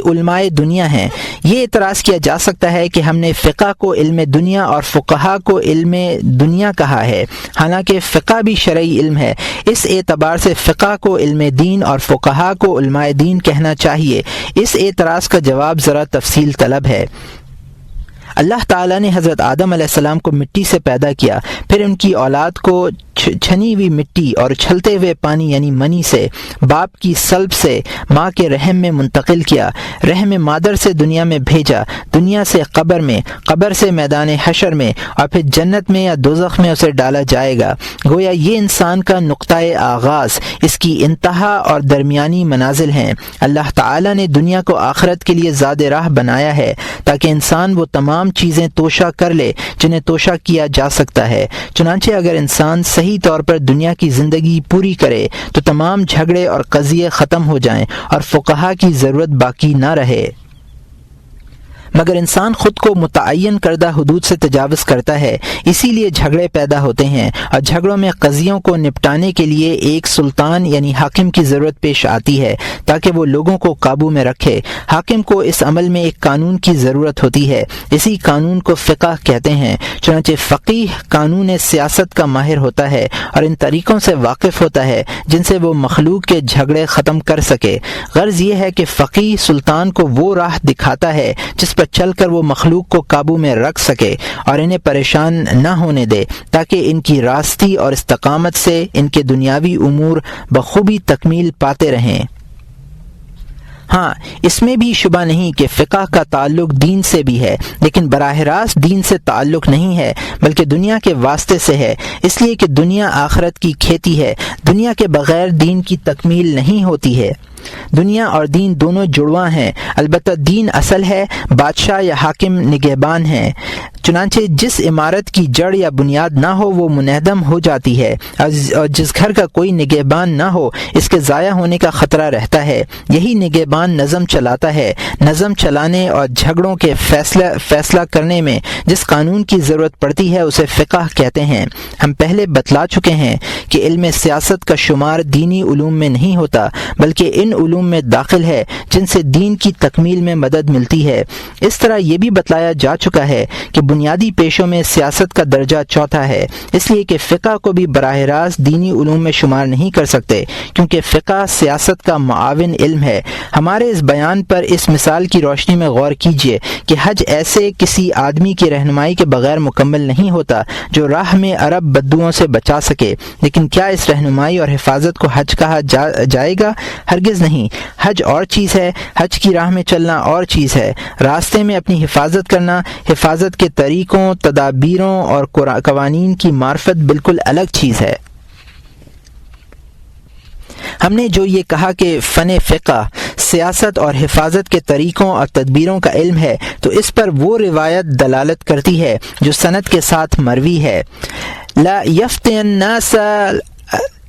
[SPEAKER 1] علماء دنیا ہیں۔ یہ اعتراض کیا جا سکتا ہے کہ ہم نے فقہ کو علم دنیا اور فقہا کو علم دنیا کہا ہے، حالانکہ فقہ بھی شرعی علم ہے۔ اس اعتبار سے فقہ کو علم دین اور فقہا کو علماء دین کہنا چاہیے۔ اس اعتراض کا جواب ذرا تفصیل طلب ہے۔ اللہ تعالیٰ نے حضرت آدم علیہ السلام کو مٹی سے پیدا کیا، پھر ان کی اولاد کو چھنی ہوئی مٹی اور چھلتے ہوئے پانی یعنی منی سے باپ کی صلب سے ماں کے رحم میں منتقل کیا، رحم مادر سے دنیا میں بھیجا، دنیا سے قبر میں، قبر سے میدان حشر میں، اور پھر جنت میں یا دوزخ میں اسے ڈالا جائے گا۔ گویا یہ انسان کا نقطۂ آغاز، اس کی انتہا اور درمیانی منازل ہیں۔ اللہ تعالیٰ نے دنیا کو آخرت کے لیے زاد راہ بنایا ہے تاکہ انسان وہ تمام چیزیں توشہ کر لے جنہیں توشہ کیا جا سکتا ہے۔ چنانچہ اگر انسان صحیح طور پر دنیا کی زندگی پوری کرے تو تمام جھگڑے اور قضیے ختم ہو جائیں اور فقہا کی ضرورت باقی نہ رہے۔ مگر انسان خود کو متعین کردہ حدود سے تجاوز کرتا ہے، اسی لیے جھگڑے پیدا ہوتے ہیں، اور جھگڑوں میں قضیوں کو نپٹانے کے لیے ایک سلطان یعنی حاکم کی ضرورت پیش آتی ہے تاکہ وہ لوگوں کو قابو میں رکھے۔ حاکم کو اس عمل میں ایک قانون کی ضرورت ہوتی ہے، اسی قانون کو فقہ کہتے ہیں۔ چنانچہ فقیہ قانون سیاست کا ماہر ہوتا ہے اور ان طریقوں سے واقف ہوتا ہے جن سے وہ مخلوق کے جھگڑے ختم کر سکے۔ غرض یہ ہے کہ فقیہ سلطان کو وہ راہ دکھاتا ہے جس پر چل کر وہ مخلوق کو قابو میں رکھ سکے اور انہیں پریشان نہ ہونے دے، تاکہ ان کی راستی اور استقامت سے ان کے دنیاوی امور بخوبی تکمیل پاتے رہیں۔ ہاں، اس میں بھی شبہ نہیں کہ فقہ کا تعلق دین سے بھی ہے، لیکن براہ راست دین سے تعلق نہیں ہے بلکہ دنیا کے واسطے سے ہے، اس لیے کہ دنیا آخرت کی کھیتی ہے۔ دنیا کے بغیر دین کی تکمیل نہیں ہوتی ہے۔ دنیا اور دین دونوں جڑواں ہیں، البتہ دین اصل ہے، بادشاہ یا حاکم نگہبان ہیں۔ چنانچہ جس عمارت کی جڑ یا بنیاد نہ ہو وہ منہدم ہو جاتی ہے، اور جس گھر کا کوئی نگہبان نہ ہو اس کے ضائع ہونے کا خطرہ رہتا ہے۔ یہی نگہبان نظم چلاتا ہے۔ نظم چلانے اور جھگڑوں کے فیصلہ کرنے میں جس قانون کی ضرورت پڑتی ہے اسے فقہ کہتے ہیں۔ ہم پہلے بتلا چکے ہیں کہ علم سیاست کا شمار دینی علوم میں نہیں ہوتا بلکہ ان علوم میں داخل ہے جن سے دین کی تکمیل میں مدد ملتی ہے۔ اس طرح یہ بھی بتلایا جا چکا ہے کہ بنیادی پیشوں میں سیاست کا درجہ چوتھا ہے، اس لیے کہ فقہ کو بھی براہ راست دینی علوم میں شمار نہیں کر سکتے، کیونکہ فقہ سیاست کا معاون علم ہے۔ ہمارے اس بیان پر اس مثال کی روشنی میں غور کیجیے کہ حج ایسے کسی آدمی کی رہنمائی کے بغیر مکمل نہیں ہوتا جو راہ میں عرب بدوؤں سے بچا سکے، لیکن کیا اس رہنمائی اور حفاظت کو حج کہا جائے گا؟ ہرگز نہیں۔ حج اور چیز ہے، حج کی راہ میں چلنا اور چیز ہے۔ راستے میں اپنی حفاظت کرنا، حفاظت کے طریقوں، تدابیروں اور قوانین کی معرفت بالکل الگ چیز ہے۔ ہم نے جو یہ کہا کہ فن فقہ سیاست اور حفاظت کے طریقوں اور تدبیروں کا علم ہے، تو اس پر وہ روایت دلالت کرتی ہے جو سند کے ساتھ مروی ہے۔ لا یفتن الناس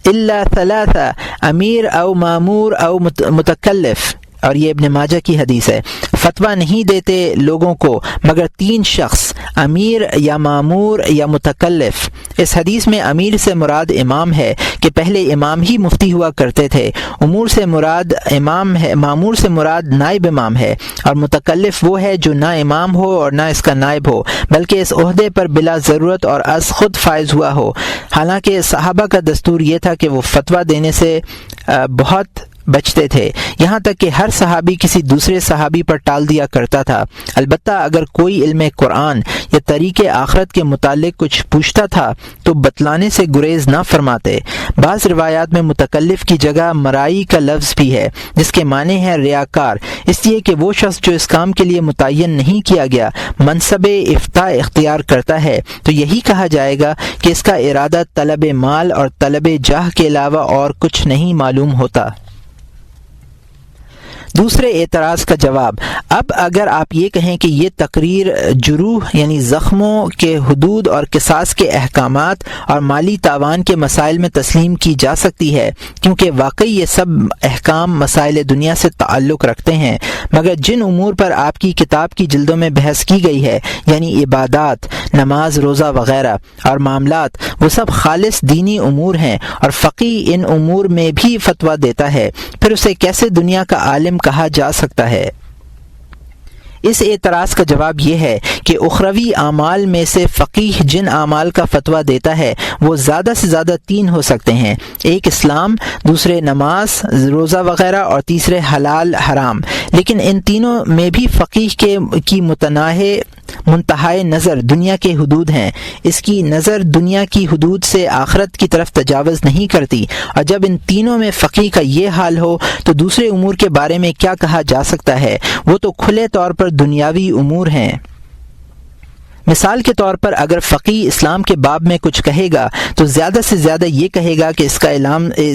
[SPEAKER 1] الا ثلاثہ، امیر او مامور او متکلف، اور یہ ابن ماجہ کی حدیث ہے۔ فتویٰ نہیں دیتے لوگوں کو مگر تین شخص، امیر یا مامور یا متکلف۔ اس حدیث میں امیر سے مراد امام ہے کہ پہلے امام ہی مفتی ہوا کرتے تھے۔ امور سے مراد امام ہے، مامور سے مراد نائب امام ہے، اور متکلف وہ ہے جو نہ امام ہو اور نہ اس کا نائب ہو بلکہ اس عہدے پر بلا ضرورت اور از خود فائز ہوا ہو۔ حالانکہ صحابہ کا دستور یہ تھا کہ وہ فتویٰ دینے سے بہت بچتے تھے، یہاں تک کہ ہر صحابی کسی دوسرے صحابی پر ٹال دیا کرتا تھا۔ البتہ اگر کوئی علم قرآن یا طریق آخرت کے متعلق کچھ پوچھتا تھا تو بتلانے سے گریز نہ فرماتے۔ بعض روایات میں متکلف کی جگہ مرائی کا لفظ بھی ہے جس کے معنی ہے ریاکار، اس لیے کہ وہ شخص جو اس کام کے لیے متعین نہیں کیا گیا منصب افتاء اختیار کرتا ہے تو یہی کہا جائے گا کہ اس کا ارادہ طلب مال اور طلب جاہ کے علاوہ اور کچھ نہیں معلوم ہوتا۔ دوسرے اعتراض کا جواب، اب اگر آپ یہ کہیں کہ یہ تقریر جروح یعنی زخموں کے حدود اور قصاص کے احکامات اور مالی تاوان کے مسائل میں تسلیم کی جا سکتی ہے کیونکہ واقعی یہ سب احکام مسائل دنیا سے تعلق رکھتے ہیں، مگر جن امور پر آپ کی کتاب کی جلدوں میں بحث کی گئی ہے یعنی عبادات، نماز، روزہ وغیرہ اور معاملات، وہ سب خالص دینی امور ہیں اور فقیہ ان امور میں بھی فتویٰ دیتا ہے، پھر اسے کیسے دنیا کا عالم کہا جا سکتا ہے؟ اس اعتراض کا جواب یہ ہے کہ اخروی اعمال میں سے فقیہ جن اعمال کا فتویٰ دیتا ہے وہ زیادہ سے زیادہ تین ہو سکتے ہیں، ایک اسلام، دوسرے نماز، روزہ وغیرہ اور تیسرے حلال حرام، لیکن ان تینوں میں بھی فقیہ کی منتہائے نظر دنیا کے حدود ہیں۔ اس کی نظر دنیا کی حدود سے آخرت کی طرف تجاوز نہیں کرتی، اور جب ان تینوں میں فقیہ کا یہ حال ہو تو دوسرے امور کے بارے میں کیا کہا جا سکتا ہے؟ وہ تو کھلے طور پر دنیاوی امور ہیں۔ مثال کے طور پر اگر فقیہ اسلام کے باب میں کچھ کہے گا تو زیادہ سے زیادہ یہ کہے گا کہ اس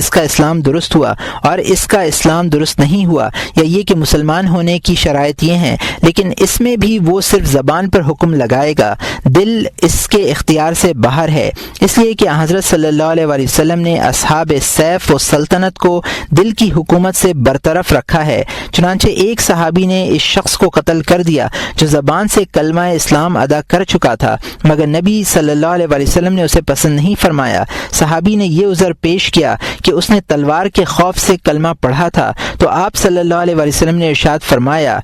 [SPEAKER 1] کا اسلام درست ہوا اور اس کا اسلام درست نہیں ہوا، یا یہ کہ مسلمان ہونے کی شرائط یہ ہیں، لیکن اس میں بھی وہ صرف زبان پر حکم لگائے گا، دل اس کے اختیار سے باہر ہے، اس لیے کہ حضرت صلی اللہ علیہ وآلہ وسلم نے اصحاب سیف و سلطنت کو دل کی حکومت سے برطرف رکھا ہے۔ چنانچہ ایک صحابی نے اس شخص کو قتل کر دیا جو زبان سے کلمہ اسلام ادا کر چکا تھا، مگر نبی صلی اللہ علیہ وآلہ وسلم نے اسے پسند نہیں فرمایا۔ صحابی نے یہ عذر پیش کیا کہ اس نے تلوار کے خوف سے کلمہ پڑھا تھا، تو آپ صلی اللہ علیہ وآلہ وسلم نے ارشاد فرمایا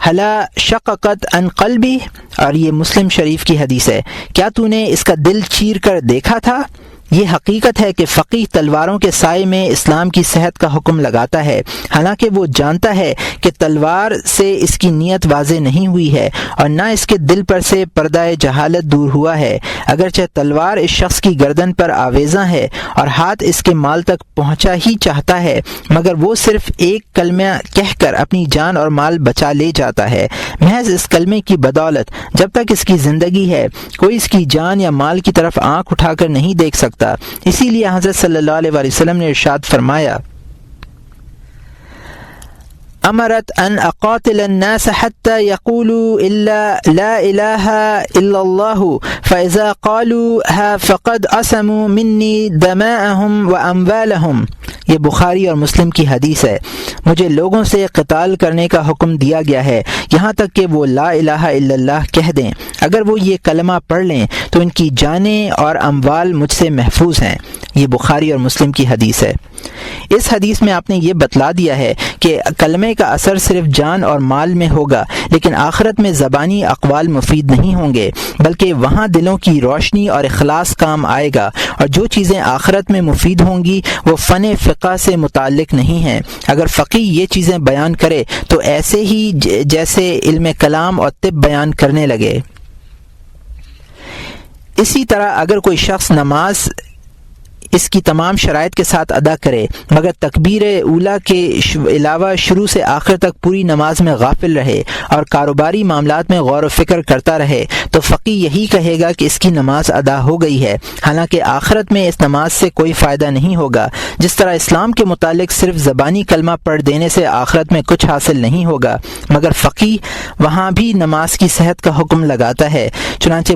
[SPEAKER 1] ہلا شققت عن قلبی، اور یہ مسلم شریف کی حدیث ہے، کیا تو نے اس کا دل چیر کر دیکھا تھا؟ یہ حقیقت ہے کہ فقیہ تلواروں کے سائے میں اسلام کی صحت کا حکم لگاتا ہے، حالانکہ وہ جانتا ہے کہ تلوار سے اس کی نیت واضح نہیں ہوئی ہے اور نہ اس کے دل پر سے پردہ جہالت دور ہوا ہے۔ اگرچہ تلوار اس شخص کی گردن پر آویزاں ہے اور ہاتھ اس کے مال تک پہنچا ہی چاہتا ہے، مگر وہ صرف ایک کلمہ کہہ کر اپنی جان اور مال بچا لے جاتا ہے۔ محض اس کلمے کی بدولت جب تک اس کی زندگی ہے کوئی اس کی جان یا مال کی طرف آنکھ اٹھا کر نہیں دیکھ سکتا۔ اسی لیے حضرت صلی اللہ علیہ وآلہ وسلم نے ارشاد فرمایا امرت ان اقاتل الناس حتى يقولوا الا لا اله الا الله فاذا قالوها فقد عصموا مني دماءهم واموالهم۔ یہ بخاری اور مسلم کی حدیث ہے۔ مجھے لوگوں سے قتال کرنے کا حکم دیا گیا ہے یہاں تک کہ وہ لا الہ الا اللہ کہہ دیں، اگر وہ یہ کلمہ پڑھ لیں تو ان کی جانیں اور اموال مجھ سے محفوظ ہیں۔ یہ بخاری اور مسلم کی حدیث ہے۔ اس حدیث میں آپ نے یہ بتلا دیا ہے کہ کلمے کا اثر صرف جان اور مال میں ہوگا، لیکن آخرت میں زبانی اقوال مفید نہیں ہوں گے، بلکہ وہاں دلوں کی روشنی اور اخلاص کام آئے گا، اور جو چیزیں آخرت میں مفید ہوں گی وہ فن فقہ سے متعلق نہیں ہیں۔ اگر فقیہ یہ چیزیں بیان کرے تو ایسے ہی جیسے علم کلام اور طب بیان کرنے لگے۔ اسی طرح اگر کوئی شخص نماز اس کی تمام شرائط کے ساتھ ادا کرے مگر تکبیر اولیٰ کے علاوہ شروع سے آخر تک پوری نماز میں غافل رہے اور کاروباری معاملات میں غور و فکر کرتا رہے تو فقیہ یہی کہے گا کہ اس کی نماز ادا ہو گئی ہے، حالانکہ آخرت میں اس نماز سے کوئی فائدہ نہیں ہوگا۔ جس طرح اسلام کے متعلق صرف زبانی کلمہ پڑھ دینے سے آخرت میں کچھ حاصل نہیں ہوگا، مگر فقیہ وہاں بھی نماز کی صحت کا حکم لگاتا ہے۔ چنانچہ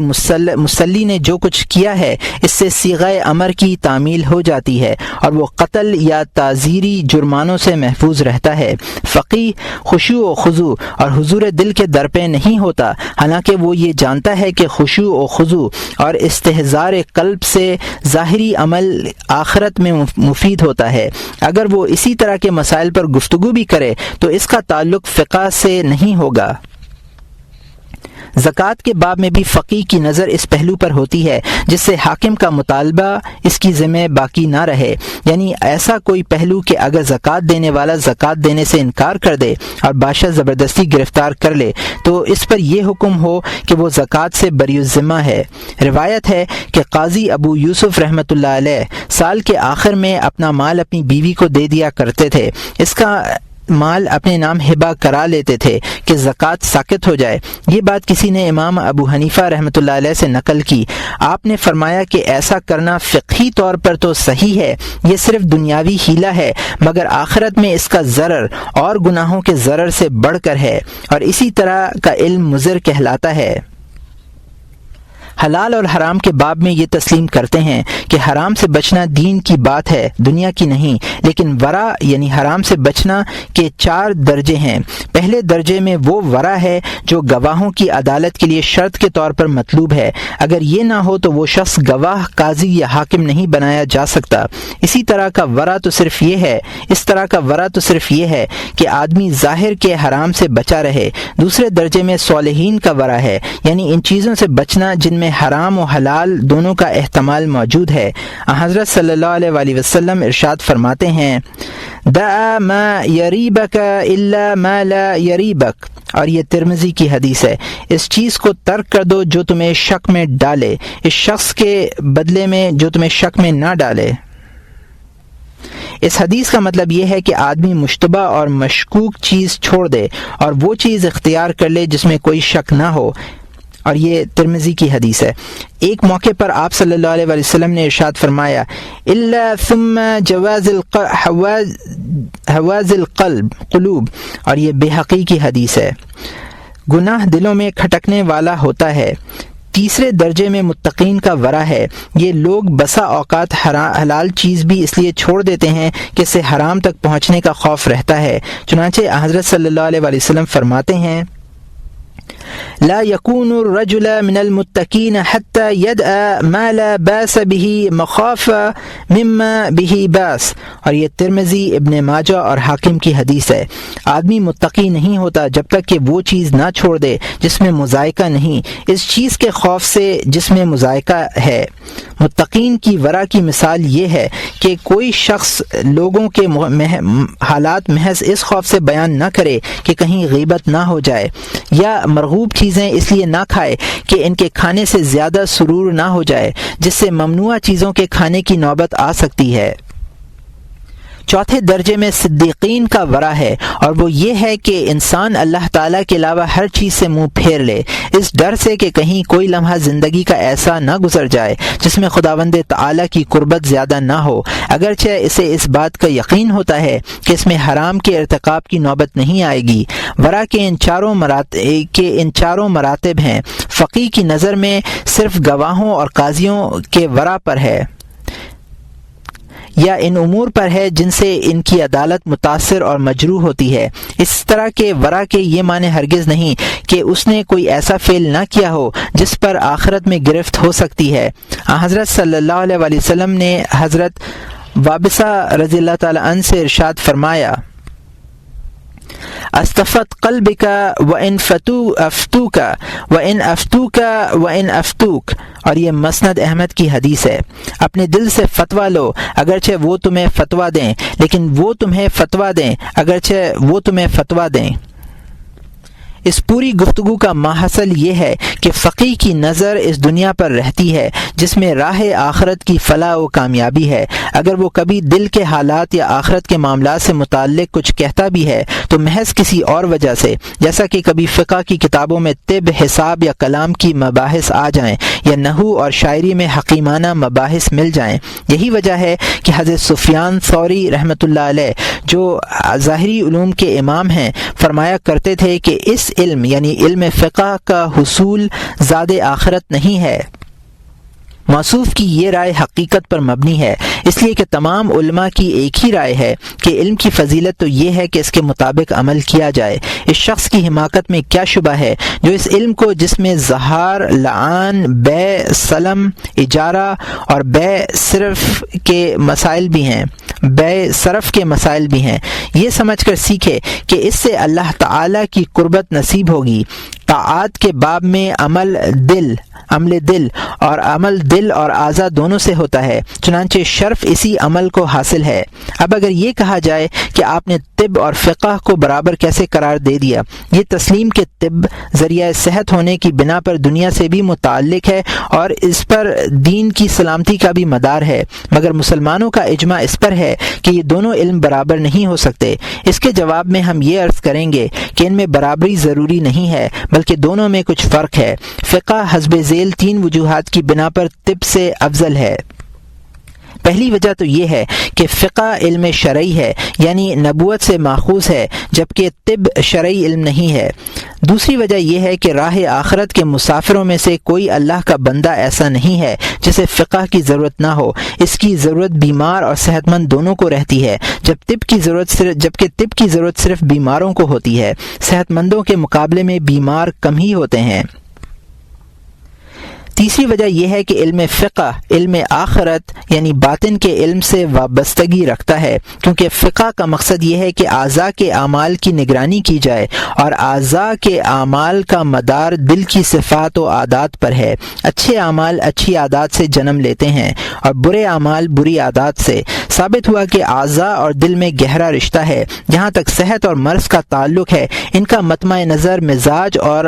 [SPEAKER 1] مصلی نے جو کچھ کیا ہے اس سے صیغہ امر کی تعمیل ہو جاتی ہے اور وہ قتل یا تعزیری جرمانوں سے محفوظ رہتا ہے۔ فقیہ خشوع و خضوع اور حضور دل کے در پہ نہیں ہوتا، حالانکہ وہ یہ جانتا ہے کہ خشوع و خضوع اور استحضار قلب سے ظاہری عمل آخرت میں مفید ہوتا ہے۔ اگر وہ اسی طرح کے مسائل پر گفتگو بھی کرے تو اس کا تعلق فقہ سے نہیں ہوگا۔ زکوٰۃ کے باب میں بھی فقیہ کی نظر اس پہلو پر ہوتی ہے جس سے حاکم کا مطالبہ اس کی ذمہ باقی نہ رہے، یعنی ایسا کوئی پہلو کہ اگر زکوٰۃ دینے والا زکوٰۃ دینے سے انکار کر دے اور بادشاہ زبردستی گرفتار کر لے تو اس پر یہ حکم ہو کہ وہ زکوٰۃ سے بری الذمہ ہے۔ روایت ہے کہ قاضی ابو یوسف رحمۃ اللہ علیہ سال کے آخر میں اپنا مال اپنی بیوی کو دے دیا کرتے تھے، اس کا مال اپنے نام ہبہ کرا لیتے تھے کہ زکوٰۃ ساقط ہو جائے۔ یہ بات کسی نے امام ابو حنیفہ رحمۃ اللہ علیہ سے نقل کی۔ آپ نے فرمایا کہ ایسا کرنا فقہی طور پر تو صحیح ہے، یہ صرف دنیاوی حیلہ ہے، مگر آخرت میں اس کا ضرر اور گناہوں کے ضرر سے بڑھ کر ہے، اور اسی طرح کا علم مضر کہلاتا ہے۔ حلال اور حرام کے باب میں یہ تسلیم کرتے ہیں کہ حرام سے بچنا دین کی بات ہے، دنیا کی نہیں، لیکن ورع یعنی حرام سے بچنا کے 4 درجے ہیں۔ پہلے درجے میں وہ ورع ہے جو گواہوں کی عدالت کے لیے شرط کے طور پر مطلوب ہے، اگر یہ نہ ہو تو وہ شخص گواہ، قاضی یا حاکم نہیں بنایا جا سکتا۔ اسی طرح کا ورع تو صرف یہ ہے کہ آدمی ظاہر کے حرام سے بچا رہے۔ دوسرے درجے میں صالحین کا ورع ہے، یعنی ان چیزوں سے بچنا جن میں حرام و حلال دونوں کا احتمال موجود ہے۔ حضرت صلی اللہ علیہ وآلہ وسلم ارشاد فرماتے ہیں دع ما یریبک الا ما لا یریبک، اور یہ ترمذی کی حدیث ہے، اس چیز کو ترک کر دو جو تمہیں شک میں ڈالے، اس شخص کے بدلے میں جو تمہیں شک میں نہ ڈالے۔ اس حدیث کا مطلب یہ ہے کہ آدمی مشتبہ اور مشکوک چیز چھوڑ دے اور وہ چیز اختیار کر لے جس میں کوئی شک نہ ہو، اور یہ ترمذی کی حدیث ہے۔ ایک موقع پر آپ صلی اللہ علیہ وسلم نے ارشاد فرمایا الا ثم حواز القلوب، اور یہ بحقی کی حدیث ہے۔ گناہ دلوں میں کھٹکنے والا ہوتا ہے۔ تیسرے درجے میں متقین کا ورع ہے۔ یہ لوگ بسا اوقات حلال چیز بھی اس لیے چھوڑ دیتے ہیں کہ اسے حرام تک پہنچنے کا خوف رہتا ہے۔ چنانچہ حضرت صلی اللہ علیہ وسلم فرماتے ہیں لا يكون الرجل من المتقين حتى يدع ما لا باس به مخافة مما به باس، اور یہ ترمذی، ابن ماجہ اور حاکم کی حدیث ہے۔ آدمی متقی نہیں ہوتا جب تک کہ وہ چیز نہ چھوڑ دے جس میں مذائقہ نہیں، اس چیز کے خوف سے جس میں مذائقہ ہے۔ متقین کی ورع کی مثال یہ ہے کہ کوئی شخص لوگوں کے حالات محض اس خوف سے بیان نہ کرے کہ کہیں غیبت نہ ہو جائے، یا مرغوب چیزیں اس لیے نہ کھائے کہ ان کے کھانے سے زیادہ سرور نہ ہو جائے، جس سے ممنوع چیزوں کے کھانے کی نوبت آ سکتی ہے۔ چوتھے درجے میں صدیقین کا ورع ہے، اور وہ یہ ہے کہ انسان اللہ تعالیٰ کے علاوہ ہر چیز سے منہ پھیر لے، اس ڈر سے کہ کہیں کوئی لمحہ زندگی کا ایسا نہ گزر جائے جس میں خداوند تعالیٰ کی قربت زیادہ نہ ہو، اگرچہ اسے اس بات کا یقین ہوتا ہے کہ اس میں حرام کے ارتکاب کی نوبت نہیں آئے گی۔ ورع کے ان چاروں مراتب ہیں۔ فقیہ کی نظر میں صرف گواہوں اور قاضیوں کے ورع پر ہے، یا ان امور پر ہے جن سے ان کی عدالت متاثر اور مجروح ہوتی ہے۔ اس طرح کے ورع کے یہ معنی ہرگز نہیں کہ اس نے کوئی ایسا فعل نہ کیا ہو جس پر آخرت میں گرفت ہو سکتی ہے۔ حضرت صلی اللہ علیہ وسلم نے حضرت وابصہ رضی اللہ تعالی عنہ سے ارشاد فرمایا استفت قلبک وان افتوک وان افتوک وان افتوک، اور یہ مسند احمد کی حدیث ہے۔ اپنے دل سے فتویٰ لو اگرچہ وہ تمہیں فتویٰ دیں، لیکن وہ تمہیں فتویٰ دیں اگرچہ وہ تمہیں فتویٰ دیں۔ اس پوری گفتگو کا ماحصل یہ ہے کہ فقیہ کی نظر اس دنیا پر رہتی ہے جس میں راہ آخرت کی فلاح و کامیابی ہے۔ اگر وہ کبھی دل کے حالات یا آخرت کے معاملات سے متعلق کچھ کہتا بھی ہے تو محض کسی اور وجہ سے، جیسا کہ کبھی فقہ کی کتابوں میں طب، حساب یا کلام کی مباحث آ جائیں، یا نحو اور شاعری میں حکیمانہ مباحث مل جائیں۔ یہی وجہ ہے کہ حضرت سفیان ثوری رحمۃ اللہ علیہ، جو ظاہری علوم کے امام ہیں، فرمایا کرتے تھے کہ اس علم یعنی علم فقہ کا حصول زاد آخرت نہیں ہے۔ موصوف کی یہ رائے حقیقت پر مبنی ہے، اس لیے کہ تمام علماء کی ایک ہی رائے ہے کہ علم کی فضیلت تو یہ ہے کہ اس کے مطابق عمل کیا جائے۔ اس شخص کی حماقت میں کیا شبہ ہے جو اس علم کو، جس میں زہار، لعان، بے، سلم، اجارہ اور بے صرف کے مسائل بھی ہیں، یہ سمجھ کر سیکھے کہ اس سے اللہ تعالی کی قربت نصیب ہوگی۔ طاعات کے باب میں عمل دل اور اعضاء دونوں سے ہوتا ہے، چنانچہ شرف اسی عمل کو حاصل ہے۔ اب اگر یہ کہا جائے کہ آپ نے طب اور فقہ کو برابر کیسے قرار دے دیا، یہ تسلیم کہ طب ذریعہ صحت ہونے کی بنا پر دنیا سے بھی متعلق ہے اور اس پر دین کی سلامتی کا بھی مدار ہے، مگر مسلمانوں کا اجماع اس پر ہے کہ یہ دونوں علم برابر نہیں ہو سکتے۔ اس کے جواب میں ہم یہ عرض کریں گے کہ ان میں برابری ضروری نہیں ہے، بلکہ دونوں میں کچھ فرق ہے۔ فقہ حسب ذیل 3 وجوہات کی بنا پر طب سے افضل ہے۔ پہلی وجہ تو یہ ہے کہ فقہ علم شرعی ہے، یعنی نبوت سے ماخوذ ہے، جبکہ طب شرعی علم نہیں ہے۔ دوسری وجہ یہ ہے کہ راہ آخرت کے مسافروں میں سے کوئی اللہ کا بندہ ایسا نہیں ہے جسے فقہ کی ضرورت نہ ہو، اس کی ضرورت بیمار اور صحت مند دونوں کو رہتی ہے، جبکہ طب کی ضرورت صرف بیماروں کو ہوتی ہے، صحت مندوں کے مقابلے میں بیمار کم ہی ہوتے ہیں۔ تیسری وجہ یہ ہے کہ علم فقہ علم آخرت یعنی باطن کے علم سے وابستگی رکھتا ہے، کیونکہ فقہ کا مقصد یہ ہے کہ اعضاء کے اعمال کی نگرانی کی جائے، اور اعضاء کے اعمال کا مدار دل کی صفات و عادات پر ہے۔ اچھے اعمال اچھی عادات سے جنم لیتے ہیں اور برے اعمال بری عادات سے۔ ثابت ہوا کہ اعضاء اور دل میں گہرا رشتہ ہے۔ جہاں تک صحت اور مرض کا تعلق ہے، ان کا مطمع نظر مزاج اور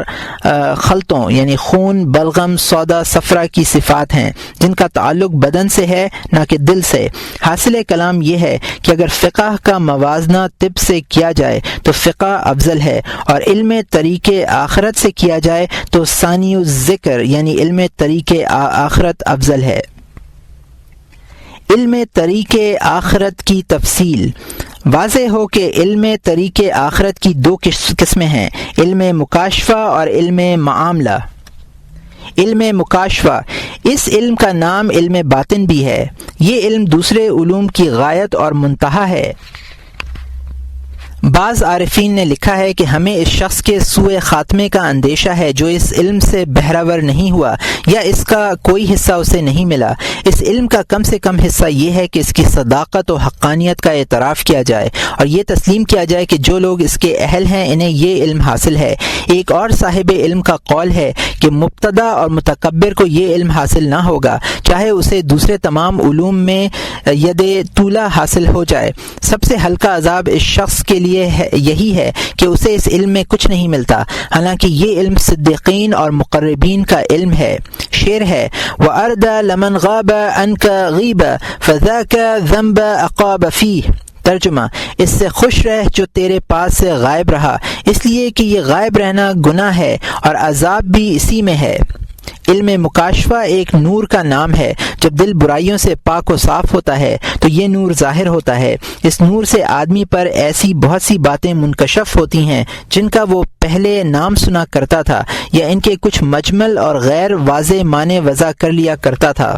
[SPEAKER 1] خلطوں یعنی خون، بلغم، سودا، صفرا کی صفات ہیں، جن کا تعلق بدن سے ہے نہ کہ دل سے۔ حاصل کلام یہ ہے کہ اگر فقہ کا موازنہ طب سے کیا جائے تو فقہ افضل ہے، اور علم طریق آخرت سے کیا جائے تو ثانی الذکر یعنی علم طریق آخرت افضل ہے۔ علم طریق آخرت کی تفصیل۔ واضح ہو کہ علم طریق آخرت کی دو قسمیں ہیں، علم مکاشفہ اور علم معاملہ۔ علم مکاشفہ، اس علم کا نام علم باطن بھی ہے۔ یہ علم دوسرے علوم کی غایت اور منتہا ہے۔ بعض عارفین نے لکھا ہے کہ ہمیں اس شخص کے سوء خاتمے کا اندیشہ ہے جو اس علم سے بہرہور نہیں ہوا یا اس کا کوئی حصہ اسے نہیں ملا۔ اس علم کا کم سے کم حصہ یہ ہے کہ اس کی صداقت و حقانیت کا اعتراف کیا جائے اور یہ تسلیم کیا جائے کہ جو لوگ اس کے اہل ہیں انہیں یہ علم حاصل ہے۔ ایک اور صاحب علم کا قول ہے کہ مبتدع اور متکبر کو یہ علم حاصل نہ ہوگا، چاہے اسے دوسرے تمام علوم میں ید طولہ حاصل ہو جائے۔ سب سے ہلکا عذاب اس شخص کے لیے یہی ہے کہ اسے اس علم میں کچھ نہیں ملتا، حالانکہ یہ علم صدیقین اور مقربین کا علم ہے۔ شعر ہے وَأَرْدَى لَمَنْ غَابَ عَنْكَ غِيبًا فَذَاكَ ذَنْبَ أَقَابَ فِيهِ۔ ترجمہ، اس سے خوش رہ جو تیرے پاس سے غائب رہا، اس لیے کہ یہ غائب رہنا گناہ ہے اور عذاب بھی اسی میں ہے۔ علم مکاشفہ ایک نور کا نام ہے۔ جب دل برائیوں سے پاک و صاف ہوتا ہے تو یہ نور ظاہر ہوتا ہے۔ اس نور سے آدمی پر ایسی بہت سی باتیں منکشف ہوتی ہیں جن کا وہ پہلے نام سنا کرتا تھا یا ان کے کچھ مجمل اور غیر واضح معنی وضع کر لیا کرتا تھا،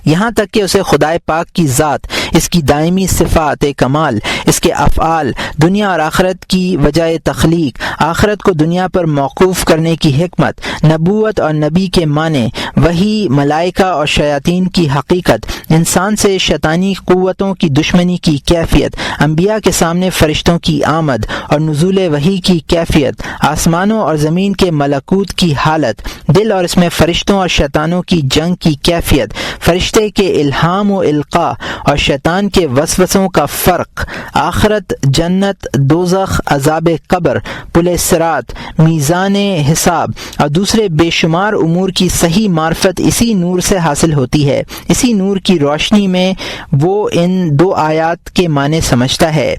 [SPEAKER 1] یہاں تک کہ اسے خدائے پاک کی ذات، اس کی دائمی صفات کمال، اس کے افعال، دنیا اور آخرت کی وجہ تخلیق، آخرت کو دنیا پر موقوف کرنے کی حکمت، نبوت اور نبی کے معنی، وحی، ملائکہ اور شیاطین کی حقیقت، انسان سے شیطانی قوتوں کی دشمنی کی کیفیت، انبیاء کے سامنے فرشتوں کی آمد اور نزول وحی کی کیفیت، آسمانوں اور زمین کے ملکوت کی حالت، دل اور اس میں فرشتوں اور شیطانوں کی جنگ کی کیفیت، فرشتے کے الہام و القاء اور شیطان کے وسوسوں کا فرق، آخرت، جنت، دوزخ، عذاب قبر، پل صراط، میزان حساب اور دوسرے بے شمار امور کی صحیح معرفت اسی نور سے حاصل ہوتی ہے۔ اسی نور کی روشنی میں وہ ان دو آیات کے معنی سمجھتا ہے۔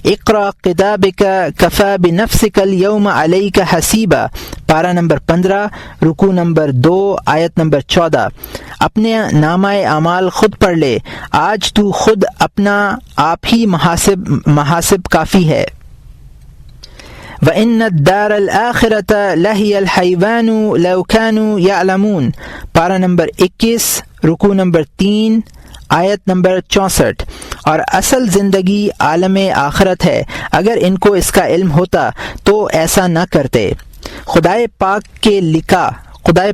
[SPEAKER 1] اقرأ کتابک کفی بنفسک اليوم علیک حسیبا، پارہ نمبر 15، رکوع نمبر 2، آیت نمبر 14۔ اپنے نامہ اعمال خود پڑھ لے، آج تو خود اپنا آپ ہی محاسب کافی ہے۔ وَإِنَّ الدَّارَ الْآخِرَةَ لَهِيَ الْحَيْوَانُ لَوْ كَانُوا يَعْلَمُونَ، پارہ نمبر 21، رکوع نمبر 3، آیت نمبر 64۔ اور اصل زندگی عالم آخرت ہے، اگر ان کو اس کا علم ہوتا تو ایسا نہ کرتے۔ خدائے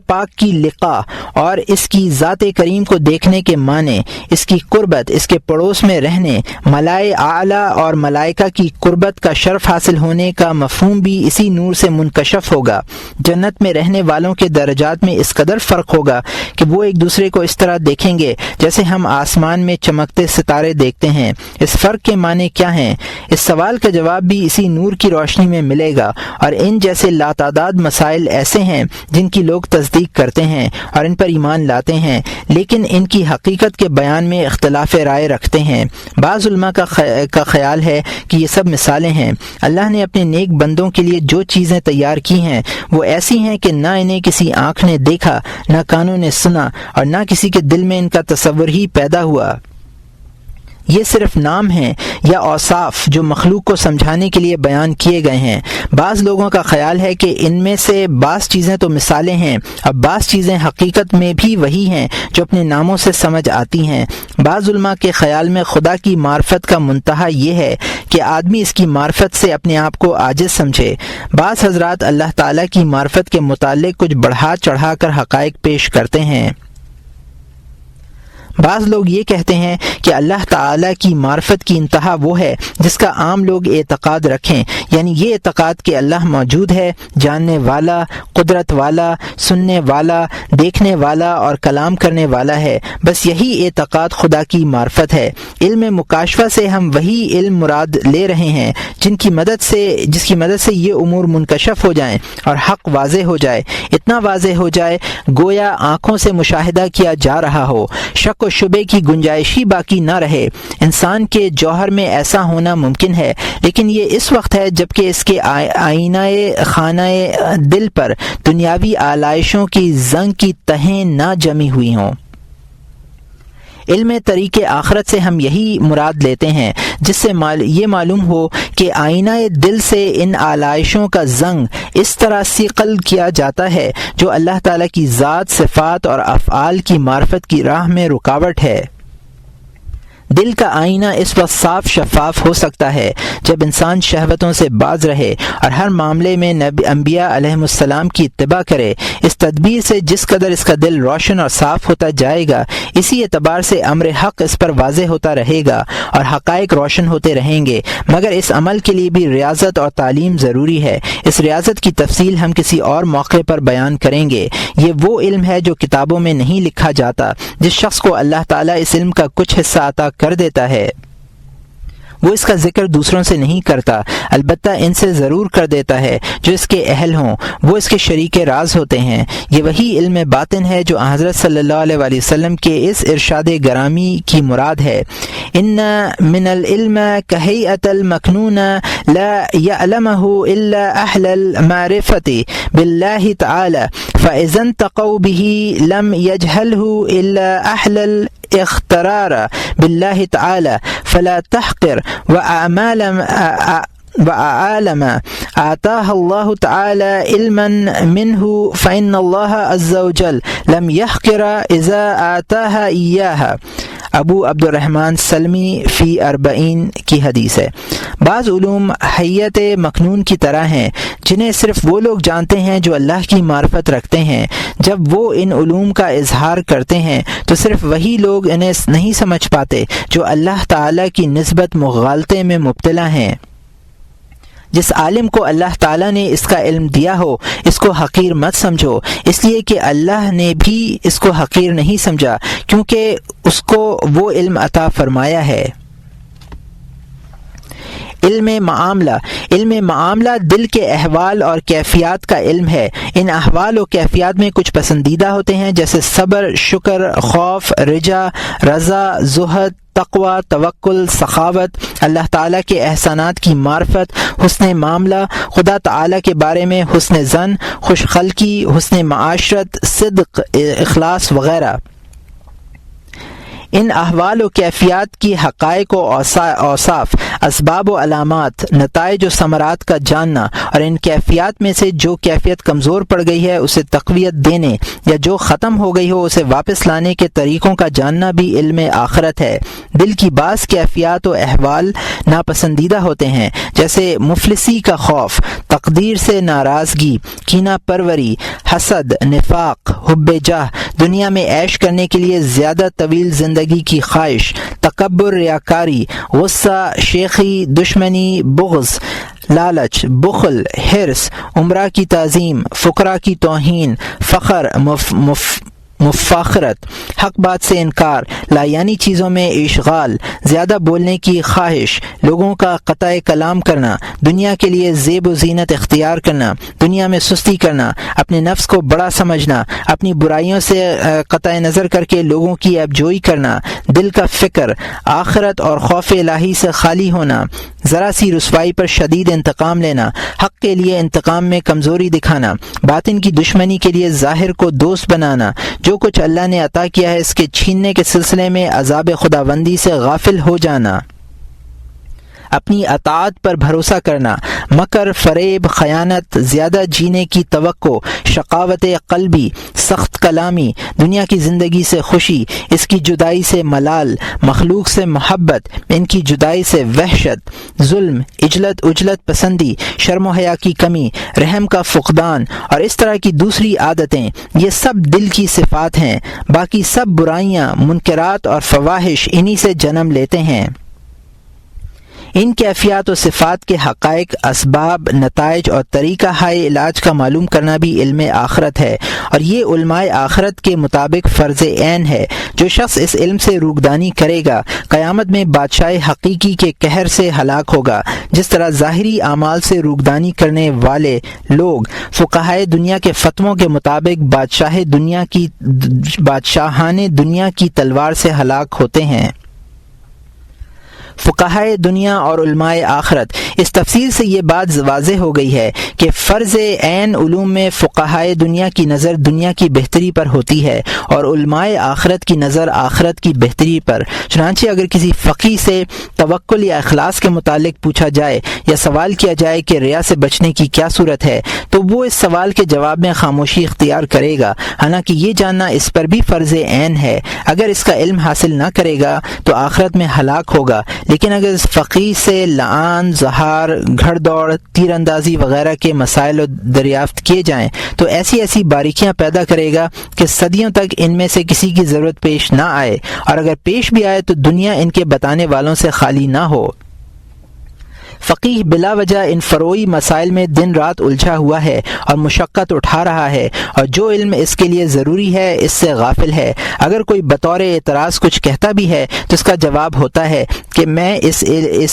[SPEAKER 1] پاک کی لقاء اور اس کی ذات کریم کو دیکھنے کے معنی، اس کی قربت، اس کے پڑوس میں رہنے، ملائے اعلیٰ اور ملائکہ کی قربت کا شرف حاصل ہونے کا مفہوم بھی اسی نور سے منکشف ہوگا۔ جنت میں رہنے والوں کے درجات میں اس قدر فرق ہوگا کہ وہ ایک دوسرے کو اس طرح دیکھیں گے جیسے ہم آسمان میں چمکتے ستارے دیکھتے ہیں۔ اس فرق کے معنی کیا ہیں؟ اس سوال کا جواب بھی اسی نور کی روشنی میں ملے گا، اور ان جیسے لاتعداد مسائل ایسے ہیں جن کی لوگ تصدیق کرتے ہیں اور ان پر ایمان لاتے ہیں، لیکن ان کی حقیقت کے بیان میں اختلاف رائے رکھتے ہیں۔ بعض علماء کا خیال ہے کہ یہ سب مثالیں ہیں۔ اللہ نے اپنے نیک بندوں کے لیے جو چیزیں تیار کی ہیں وہ ایسی ہیں کہ نہ انہیں کسی آنکھ نے دیکھا، نہ کانوں نے سنا، اور نہ کسی کے دل میں ان کا تصور ہی پیدا ہوا۔ یہ صرف نام ہیں یا اوصاف جو مخلوق کو سمجھانے کے لیے بیان کیے گئے ہیں۔ بعض لوگوں کا خیال ہے کہ ان میں سے بعض چیزیں تو مثالیں ہیں اور بعض چیزیں حقیقت میں بھی وہی ہیں جو اپنے ناموں سے سمجھ آتی ہیں۔ بعض علماء کے خیال میں خدا کی معرفت کا منتہا یہ ہے کہ آدمی اس کی معرفت سے اپنے آپ کو عاجز سمجھے۔ بعض حضرات اللہ تعالیٰ کی معرفت کے متعلق کچھ بڑھا چڑھا کر حقائق پیش کرتے ہیں۔ بعض لوگ یہ کہتے ہیں کہ اللہ تعالیٰ کی معرفت کی انتہا وہ ہے جس کا عام لوگ اعتقاد رکھیں، یعنی یہ اعتقاد کہ اللہ موجود ہے، جاننے والا، قدرت والا، سننے والا، دیکھنے والا اور کلام کرنے والا ہے۔ بس یہی اعتقاد خدا کی معرفت ہے۔ علم مکاشفہ سے ہم وہی علم مراد لے رہے ہیں جس کی مدد سے یہ امور منکشف ہو جائیں اور حق واضح ہو جائے، اتنا واضح ہو جائے گویا آنکھوں سے مشاہدہ کیا جا رہا ہو، شک و شبے کی گنجائش ہی باقی نہ رہے۔ انسان کے جوہر میں ایسا ہونا ممکن ہے، لیکن یہ اس وقت ہے جب کہ اس کے آئینہ خانہ دل پر دنیاوی آلائشوں کی زنگ کی تہیں نہ جمی ہوئی ہوں۔ علم طریق آخرت سے ہم یہی مراد لیتے ہیں جس سے یہ معلوم ہو کہ آئینہ دل سے ان آلائشوں کا زنگ اس طرح صقل کیا جاتا ہے جو اللہ تعالیٰ کی ذات، صفات اور افعال کی معرفت کی راہ میں رکاوٹ ہے۔ دل کا آئینہ اس وقت صاف شفاف ہو سکتا ہے جب انسان شہوتوں سے باز رہے اور ہر معاملے میں انبیاء علیہ السلام کی اتباع کرے۔ اس تدبیر سے جس قدر اس کا دل روشن اور صاف ہوتا جائے گا، اسی اعتبار سے امر حق اس پر واضح ہوتا رہے گا اور حقائق روشن ہوتے رہیں گے، مگر اس عمل کے لیے بھی ریاضت اور تعلیم ضروری ہے۔ اس ریاضت کی تفصیل ہم کسی اور موقع پر بیان کریں گے۔ یہ وہ علم ہے جو کتابوں میں نہیں لکھا جاتا۔ جس شخص کو اللہ تعالیٰ اس علم کا کچھ حصہ عطا کر دیتا ہے وہ اس کا ذکر دوسروں سے نہیں کرتا، البتہ ان سے ضرور کر دیتا ہے جو اس کے اہل ہوں، وہ اس کے شریک راز ہوتے ہیں۔ یہ وہی علم باطن ہے جو حضرت صلی اللہ علیہ وآلہ وسلم کے اس ارشاد گرامی کی مراد ہے، ان من العلم کہیئۃ المکنون لا یعلمہ الا اہل المعرفۃ باللہ تعالی فاذا انتقوا به لم یجہلہ الا اہل الاخترار باللہ تعالی فلا تحقر وعالم آتاہ اللہ تعالی علما منہ فإن اللہ عز وجل لم يحقر اذا آتاہ ایاہ۔ ابو عبد الرحمن سلمی فی 40 کی حدیث ہے۔ بعض علوم حیت مکنون کی طرح ہیں جنہیں صرف وہ لوگ جانتے ہیں جو اللہ کی معرفت رکھتے ہیں۔ جب وہ ان علوم کا اظہار کرتے ہیں تو صرف وہی لوگ انہیں نہیں سمجھ پاتے جو اللہ تعالی کی نسبت مغالطے میں مبتلا ہیں۔ جس عالم کو اللہ تعالیٰ نے اس کا علم دیا ہو اس کو حقیر مت سمجھو، اس لیے کہ اللہ نے بھی اس کو حقیر نہیں سمجھا کیونکہ اس کو وہ علم عطا فرمایا ہے۔ علم معاملہ دل کے احوال اور کیفیات کا علم ہے۔ ان احوال و کیفیات میں کچھ پسندیدہ ہوتے ہیں جیسے صبر، شکر، خوف، رجا، رضا، زہد، تقوی، توکل، سخاوت، اللہ تعالیٰ کے احسانات کی معرفت، حسن معاملہ، خدا تعالیٰ کے بارے میں حسن ظن، خوش خلقی، حسن معاشرت، صدق، اخلاص وغیرہ۔ ان احوال و کیفیات کی حقائق و اوصاف، اسباب و علامات، نتائج و ثمرات کا جاننا اور ان کیفیات میں سے جو کیفیت کمزور پڑ گئی ہے اسے تقویت دینے یا جو ختم ہو گئی ہو اسے واپس لانے کے طریقوں کا جاننا بھی علم آخرت ہے۔ دل کی بعض کیفیات و احوال ناپسندیدہ ہوتے ہیں جیسے مفلسی کا خوف، تقدیر سے ناراضگی، کینہ پروری، حسد، نفاق، حب جاہ، دنیا میں عیش کرنے کے لیے زیادہ طویل زندگی کی خواہش، تکبر، ریاکاری، غصہ، شیخی، دشمنی، بغض، لالچ، بخل، حرص، عمرہ کی تعظیم، فقراء کی توہین، فخر، مفاخرت، حق بات سے انکار، لایانی چیزوں میں اشغال، زیادہ بولنے کی خواہش، لوگوں کا قطع کلام کرنا، دنیا کے لیے زیب و زینت اختیار کرنا، دنیا میں سستی کرنا، اپنے نفس کو بڑا سمجھنا، اپنی برائیوں سے قطع نظر کر کے لوگوں کی عیبجوئی کرنا، دل کا فکر، آخرت اور خوف الہی سے خالی ہونا، ذرا سی رسوائی پر شدید انتقام لینا، حق کے لیے انتقام میں کمزوری دکھانا، باطن کی دشمنی کے لیے ظاہر کو دوست بنانا، جو کچھ اللہ نے عطا کیا ہے اس کے چھیننے کے سلسلے میں عذاب خداوندی سے غافل ہو جانا، اپنی اطاعت پر بھروسہ کرنا، مکر، فریب، خیانت، زیادہ جینے کی توقع، شقاوت قلبی، سخت کلامی، دنیا کی زندگی سے خوشی، اس کی جدائی سے ملال، مخلوق سے محبت، ان کی جدائی سے وحشت، ظلم، عجلت پسندی، شرم و حیا کی کمی، رحم کا فقدان اور اس طرح کی دوسری عادتیں، یہ سب دل کی صفات ہیں۔ باقی سب برائیاں، منکرات اور فواحش انہی سے جنم لیتے ہیں۔ ان کیفیات و صفات کے حقائق، اسباب، نتائج اور طریقہ ہائے علاج کا معلوم کرنا بھی علم آخرت ہے، اور یہ علماء آخرت کے مطابق فرض عین ہے۔ جو شخص اس علم سے روگدانی کرے گا قیامت میں بادشاہ حقیقی کے قہر سے ہلاک ہوگا۔ جس طرح ظاہری اعمال سے روگدانی کرنے والے لوگ فقہائے دنیا کے فتووں کے مطابق بادشاہان دنیا کی تلوار سے ہلاک ہوتے ہیں۔ فقہائے دنیا اور علماء آخرت، اس تفصیل سے یہ بات واضح ہو گئی ہے کہ فرض عین علوم میں فقہائے دنیا کی نظر دنیا کی بہتری پر ہوتی ہے اور علماء آخرت کی نظر آخرت کی بہتری پر۔ چنانچہ اگر کسی فقیہ سے توکل یا اخلاص کے متعلق پوچھا جائے یا سوال کیا جائے کہ ریا سے بچنے کی کیا صورت ہے، تو وہ اس سوال کے جواب میں خاموشی اختیار کرے گا، حالانکہ یہ جاننا اس پر بھی فرض عین ہے۔ اگر اس کا علم حاصل نہ کرے گا تو آخرت میں ہلاک ہوگا، لیکن اگر اس فقیہ سے لعان، زہار، گھڑ دوڑ، تیر اندازی وغیرہ کے مسائل دریافت کیے جائیں تو ایسی باریکیاں پیدا کرے گا کہ صدیوں تک ان میں سے کسی کی ضرورت پیش نہ آئے، اور اگر پیش بھی آئے تو دنیا ان کے بتانے والوں سے خالی نہ ہو۔ فقیہ بلا وجہ ان فروعی مسائل میں دن رات الجھا ہوا ہے اور مشقت اٹھا رہا ہے، اور جو علم اس کے لیے ضروری ہے اس سے غافل ہے۔ اگر کوئی بطور اعتراض کچھ کہتا بھی ہے تو اس کا جواب ہوتا ہے کہ میں اس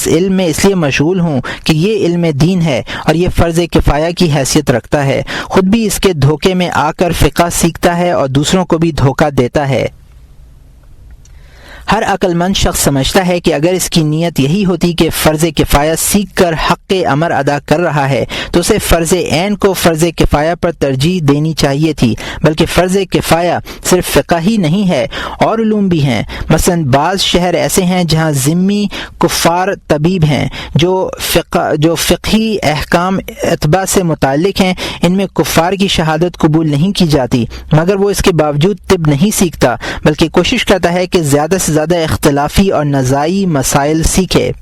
[SPEAKER 1] علم میں اس لیے مشغول ہوں کہ یہ علم دین ہے اور یہ فرض کفایہ کی حیثیت رکھتا ہے۔ خود بھی اس کے دھوکے میں آ کر فقہ سیکھتا ہے اور دوسروں کو بھی دھوکہ دیتا ہے۔ ہر عقل مند شخص سمجھتا ہے کہ اگر اس کی نیت یہی ہوتی کہ فرض کفایہ سیکھ کر حق امر ادا کر رہا ہے تو اسے فرض عین کو فرض کفایہ پر ترجیح دینی چاہیے تھی، بلکہ فرض کفایہ صرف فقہ ہی نہیں ہے، اور علوم بھی ہیں۔ مثلا بعض شہر ایسے ہیں جہاں ذمی کفار طبیب ہیں جو فقہی احکام اتباع سے متعلق ہیں، ان میں کفار کی شہادت قبول نہیں کی جاتی، مگر وہ اس کے باوجود طب نہیں سیکھتا بلکہ کوشش کرتا ہے کہ زیادہ سے زیادہ اختلافی اور نزاعی مسائل سیکھے۔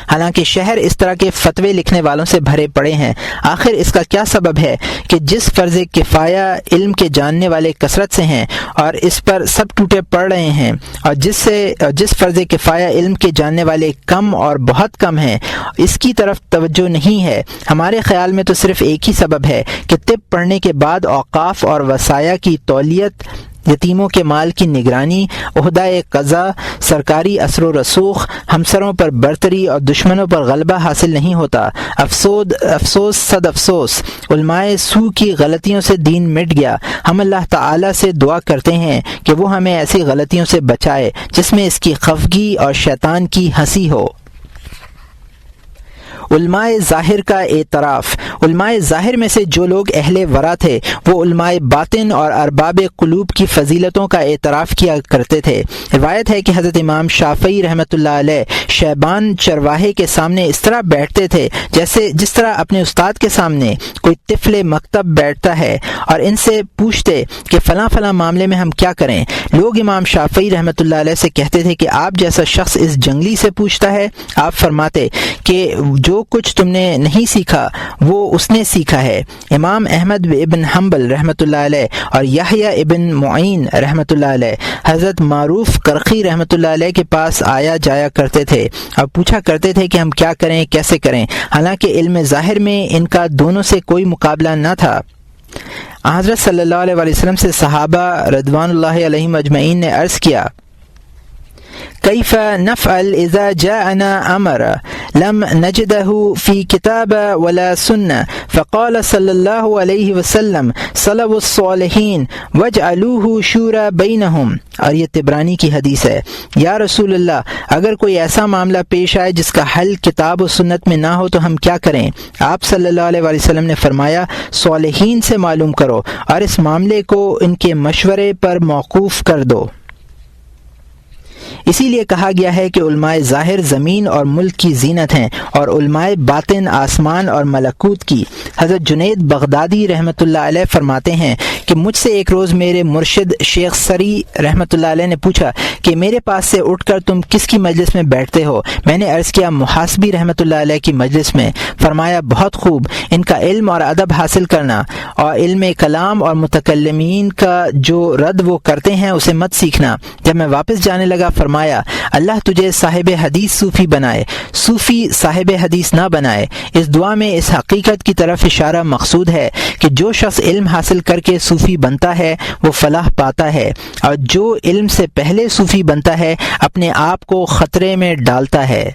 [SPEAKER 1] حالانکہ شہر اس طرح کے فتوے لکھنے والوں سے بھرے پڑے ہیں۔ آخر اس کا کیا سبب ہے کہ جس فرض کفایہ علم کے جاننے والے کثرت سے ہیں اور اس پر سب ٹوٹے پڑ رہے ہیں، اور جس فرض کفایہ علم کے جاننے والے کم اور بہت کم ہیں، اس کی طرف توجہ نہیں ہے۔ ہمارے خیال میں تو صرف ایک ہی سبب ہے کہ طب پڑھنے کے بعد اوقاف اور وصایا کی تولیت، یتیموں کے مال کی نگرانی، عہدہ قضا، سرکاری اثر و رسوخ، ہمسروں پر برتری اور دشمنوں پر غلبہ حاصل نہیں ہوتا۔ افسوس صد افسوس، علماء سو کی غلطیوں سے دین مٹ گیا۔ ہم اللہ تعالی سے دعا کرتے ہیں کہ وہ ہمیں ایسی غلطیوں سے بچائے جس میں اس کی خفگی اور شیطان کی ہنسی ہو۔ علماء ظاہر کا اعتراف، علماء ظاہر میں سے جو لوگ اہل ورع تھے وہ علماء باطن اور ارباب قلوب کی فضیلتوں کا اعتراف کیا کرتے تھے۔ روایت ہے کہ حضرت امام شافعی رحمۃ اللہ علیہ شیبان چرواہے کے سامنے اس طرح بیٹھتے تھے جس طرح اپنے استاد کے سامنے کوئی طفل مکتب بیٹھتا ہے، اور ان سے پوچھتے کہ فلاں فلاں معاملے میں ہم کیا کریں۔ لوگ امام شافعی رحمۃ اللہ علیہ سے کہتے تھے کہ آپ جیسا شخص اس جنگلی سے پوچھتا ہے؟ آپ فرماتے کہ جو کچھ تم نے نہیں سیکھا وہ اس نے سیکھا ہے۔ امام احمد ابن حنبل رحمۃ اللہ علیہ اور یحییٰ ابن معین رحمۃ اللہ علیہ حضرت معروف کرخی رحمۃ اللہ علیہ کے پاس آیا جایا کرتے تھے اور پوچھا کرتے تھے کہ ہم کیا کریں، کیسے کریں، حالانکہ علم ظاہر میں ان کا دونوں سے کوئی مقابلہ نہ تھا۔ حضرت صلی اللہ علیہ وسلم سے صحابہ رضوان اللہ علیہم اجمعین نے عرض کیا، کیف نفعل اذا جاءنا امر لم نجده في کتاب ولا سنہ فقال صلی اللہ علیہ وسلم صلوا الصالحین واجعلوه شورى بینہم۔ اور یہ طبرانی کی حدیث ہے، یا رسول اللہ اگر کوئی ایسا معاملہ پیش آئے جس کا حل کتاب و سنت میں نہ ہو تو ہم کیا کریں؟ آپ صلی اللہ علیہ وسلم نے فرمایا صالحین سے معلوم کرو اور اس معاملے کو ان کے مشورے پر موقوف کر دو۔ اسی لیے کہا گیا ہے کہ علماء ظاہر زمین اور ملک کی زینت ہیں اور علماء باطن آسمان اور ملکوت کی۔ حضرت جنید بغدادی رحمۃ اللہ علیہ فرماتے ہیں کہ مجھ سے ایک روز میرے مرشد شیخ سری رحمۃ اللہ علیہ نے پوچھا کہ میرے پاس سے اٹھ کر تم کس کی مجلس میں بیٹھتے ہو؟ میں نے عرض کیا محاسبی رحمۃ اللہ علیہ کی مجلس میں۔ فرمایا بہت خوب، ان کا علم اور ادب حاصل کرنا اور علم کلام اور متکلمین کا جو رد وہ کرتے ہیں اسے مت سیکھنا۔ جب میں واپس جانے لگا فرمایا اللہ تجھے صاحب حدیث صوفی بنائے، صوفی صاحب حدیث نہ بنائے۔ اس دعا میں اس حقیقت کی طرف اشارہ مقصود ہے کہ جو شخص علم حاصل کر کے صوفی بنتا ہے وہ فلاح پاتا ہے، اور جو علم سے پہلے صوفی بنتا ہے اپنے آپ کو خطرے میں ڈالتا ہے۔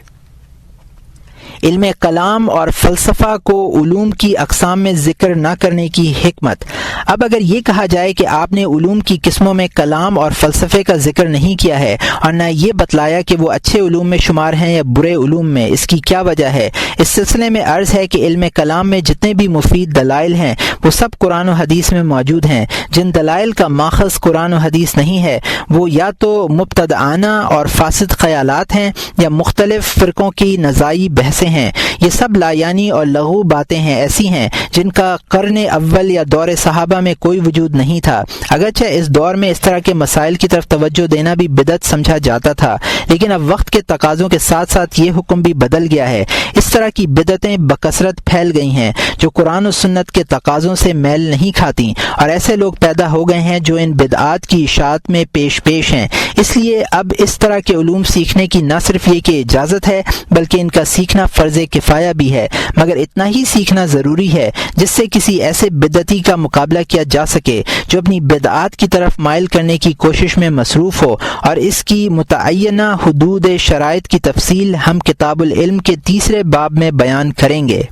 [SPEAKER 1] علم کلام اور فلسفہ کو علوم کی اقسام میں ذکر نہ کرنے کی حکمت۔ اب اگر یہ کہا جائے کہ آپ نے علوم کی قسموں میں کلام اور فلسفے کا ذکر نہیں کیا ہے اور نہ یہ بتلایا کہ وہ اچھے علوم میں شمار ہیں یا برے علوم میں، اس کی کیا وجہ ہے؟ اس سلسلے میں عرض ہے کہ علم کلام میں جتنے بھی مفید دلائل ہیں وہ سب قرآن و حدیث میں موجود ہیں۔ جن دلائل کا ماخذ قرآن و حدیث نہیں ہے وہ یا تو مبتدعانہ اور فاسد خیالات ہیں یا مختلف فرقوں کی نزاعی بحثیں ہیں۔ یہ سب لایانی اور لغو باتیں ہیں، ایسی ہیں جن کا قرن اول یا دور صحابہ میں کوئی وجود نہیں تھا۔ اگرچہ اس دور میں اس طرح کے مسائل کی طرف توجہ دینا بھی بدعت سمجھا جاتا تھا، لیکن اب وقت کے تقاضوں کے ساتھ ساتھ یہ حکم بھی بدل گیا ہے۔ اس طرح کی بدعتیں بکثرت پھیل گئی ہیں جو قرآن و سنت کے تقاضوں سے میل نہیں کھاتی، اور ایسے لوگ پیدا ہو گئے ہیں جو ان بدعات کی اشاعت میں پیش ہیں۔ اس لیے اب اس طرح کے علوم سیکھنے کی نہ صرف یہ کہ اجازت ہے بلکہ ان کا سیکھنا فرض کفایہ بھی ہے، مگر اتنا ہی سیکھنا ضروری ہے جس سے کسی ایسے بدعتی کا مقابلہ کیا جا سکے جو اپنی بدعات کی طرف مائل کرنے کی کوشش میں مصروف ہو، اور اس کی متعینہ حدود شرائط کی تفصیل ہم کتاب العلم کے 3 باب میں بیان کریں گے۔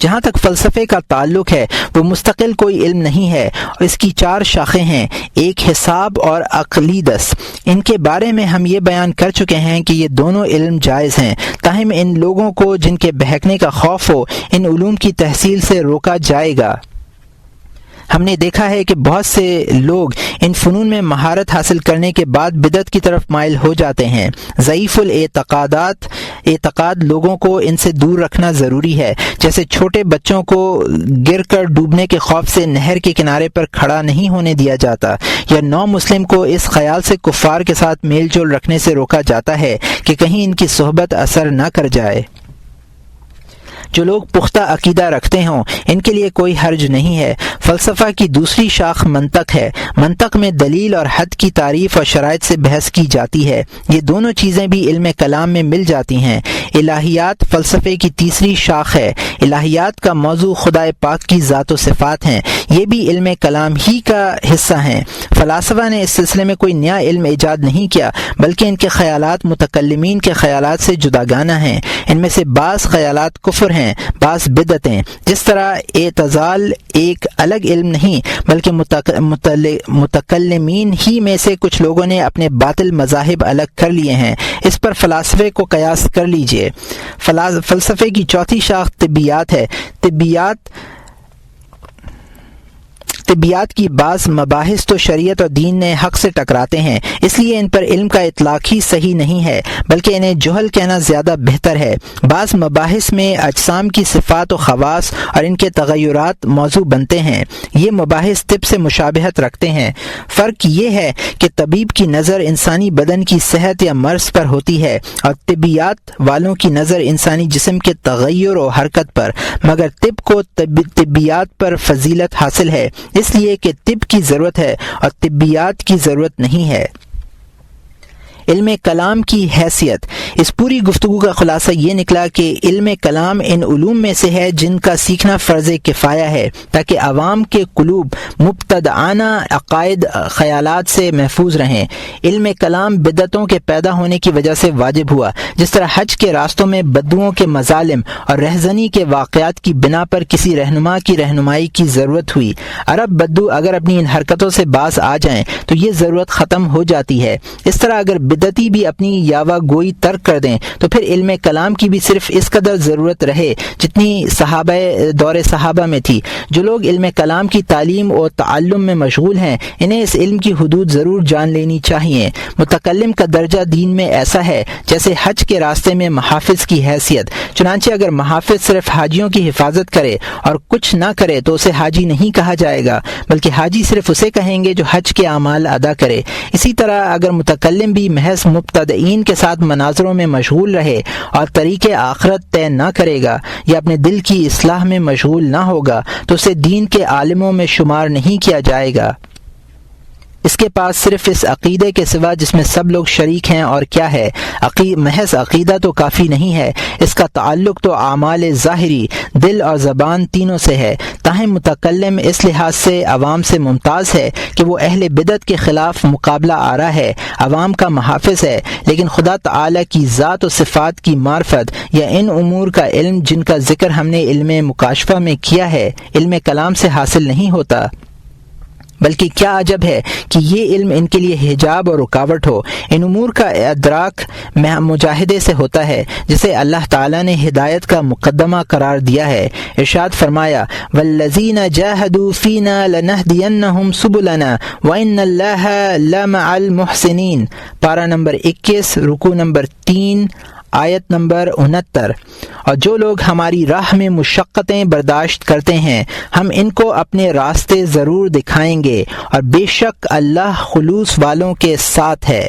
[SPEAKER 1] جہاں تک فلسفے کا تعلق ہے وہ مستقل کوئی علم نہیں ہے، اور اس کی 4 شاخیں ہیں، ایک حساب اور عقلیدس۔ ان کے بارے میں ہم یہ بیان کر چکے ہیں کہ یہ دونوں علم جائز ہیں، تاہم ان لوگوں کو جن کے بہکنے کا خوف ہو ان علوم کی تحصیل سے روکا جائے گا۔ ہم نے دیکھا ہے کہ بہت سے لوگ ان فنون میں مہارت حاصل کرنے کے بعد بدعت کی طرف مائل ہو جاتے ہیں۔ ضعیف اعتقاد لوگوں کو ان سے دور رکھنا ضروری ہے، جیسے چھوٹے بچوں کو گر کر ڈوبنے کے خوف سے نہر کے کنارے پر کھڑا نہیں ہونے دیا جاتا، یا نو مسلم کو اس خیال سے کفار کے ساتھ میل جول رکھنے سے روکا جاتا ہے کہ کہیں ان کی صحبت اثر نہ کر جائے۔ جو لوگ پختہ عقیدہ رکھتے ہوں ان کے لیے کوئی حرج نہیں ہے۔ فلسفہ کی دوسری شاخ منطق ہے۔ منطق میں دلیل اور حد کی تعریف اور شرائط سے بحث کی جاتی ہے۔ یہ دونوں چیزیں بھی علم کلام میں مل جاتی ہیں۔ الہیات فلسفے کی تیسری شاخ ہے۔ الہیات کا موضوع خدا پاک کی ذات و صفات ہیں، یہ بھی علم کلام ہی کا حصہ ہیں۔ فلاسفہ نے اس سلسلے میں کوئی نیا علم ایجاد نہیں کیا، بلکہ ان کے خیالات متکلمین کے خیالات سے جداگانہ ہیں۔ ان میں سے بعض خیالات کفر ہیں، بعض بدعتیں۔ جس طرح اعتزال ایک الگ علم نہیں بلکہ متکلمین ہی میں سے کچھ لوگوں نے اپنے باطل مذاہب الگ کر لیے ہیں، اس پر فلاسفے کو قیاس کر لیجئے۔ فلسفے کی چوتھی شاخ طبیعیات ہے۔ طبیعیات کی بعض مباحث تو شریعت اور دین نے حق سے ٹکراتے ہیں، اس لیے ان پر علم کا اطلاق ہی صحیح نہیں ہے، بلکہ انہیں جہل کہنا زیادہ بہتر ہے۔ بعض مباحث میں اجسام کی صفات و خواص اور ان کے تغیرات موضوع بنتے ہیں۔ یہ مباحث طب سے مشابہت رکھتے ہیں۔ فرق یہ ہے کہ طبیب کی نظر انسانی بدن کی صحت یا مرض پر ہوتی ہے، اور طبیعیات والوں کی نظر انسانی جسم کے تغیر و حرکت پر، مگر طب کو طبیعیات پر فضیلت حاصل ہے، اس لیے کہ طب کی ضرورت ہے اور طبیعیات کی ضرورت نہیں ہے۔ علم کلام کی حیثیت۔ اس پوری گفتگو کا خلاصہ یہ نکلا کہ علم کلام ان علوم میں سے ہے جن کا سیکھنا فرض کفایہ ہے، تاکہ عوام کے قلوب مبتدعانہ عقائد خیالات سے محفوظ رہیں۔ علم کلام بدعتوں کے پیدا ہونے کی وجہ سے واجب ہوا، جس طرح حج کے راستوں میں بدوؤں کے مظالم اور رہزنی کے واقعات کی بنا پر کسی رہنما کی رہنمائی کی ضرورت ہوئی۔ عرب بدو اگر اپنی ان حرکتوں سے باز آ جائیں تو یہ ضرورت ختم ہو جاتی ہے۔ اس طرح اگر بدعتی بھی اپنی یاوہ گوئی ترک کر دیں تو پھر علم کلام کی بھی صرف اس قدر ضرورت رہے جتنی دور صحابہ میں تھی۔ جو لوگ علم کلام کی تعلیم اور تعلم میں مشغول ہیں انہیں اس علم کی حدود ضرور جان لینی چاہیے۔ متکلم کا درجہ دین میں ایسا ہے جیسے حج کے راستے میں محافظ کی حیثیت، چنانچہ اگر محافظ صرف حاجیوں کی حفاظت کرے اور کچھ نہ کرے تو اسے حاجی نہیں کہا جائے گا، بلکہ حاجی صرف اسے کہیں گے جو حج کے اعمال ادا کرے۔ اسی طرح اگر متکلم بھی محض مبتدئین کے ساتھ مناظروں میں مشغول رہے اور طریق آخرت طے نہ کرے گا یا اپنے دل کی اصلاح میں مشغول نہ ہوگا تو اسے دین کے عالموں میں شمار نہیں کیا جائے گا۔ اس کے پاس صرف اس عقیدے کے سوا جس میں سب لوگ شریک ہیں اور کیا ہے، محض عقیدہ تو کافی نہیں ہے، اس کا تعلق تو اعمال ظاہری، دل اور زبان تینوں سے ہے۔ تاہم متکلم اس لحاظ سے عوام سے ممتاز ہے کہ وہ اہل بدعت کے خلاف مقابلہ آرا ہے، عوام کا محافظ ہے، لیکن خدا تعالی کی ذات و صفات کی معرفت یا ان امور کا علم جن کا ذکر ہم نے علم مکاشفہ میں کیا ہے علم کلام سے حاصل نہیں ہوتا، بلکہ کیا عجب ہے کہ یہ علم ان کے لیے حجاب اور رکاوٹ ہو۔ ان امور کا ادراک مجاہدے سے ہوتا ہے جسے اللہ تعالیٰ نے ہدایت کا مقدمہ قرار دیا ہے۔ ارشاد فرمایا والذین جاہدوا فینا لنہدینہم سبلنا وان اللہ لمع المحسنین، پارہ نمبر 21 رکوع نمبر 3 آیت نمبر 69۔ اور جو لوگ ہماری راہ میں مشقتیں برداشت کرتے ہیں ہم ان کو اپنے راستے ضرور دکھائیں گے، اور بے شک اللہ خلوص والوں کے ساتھ ہے۔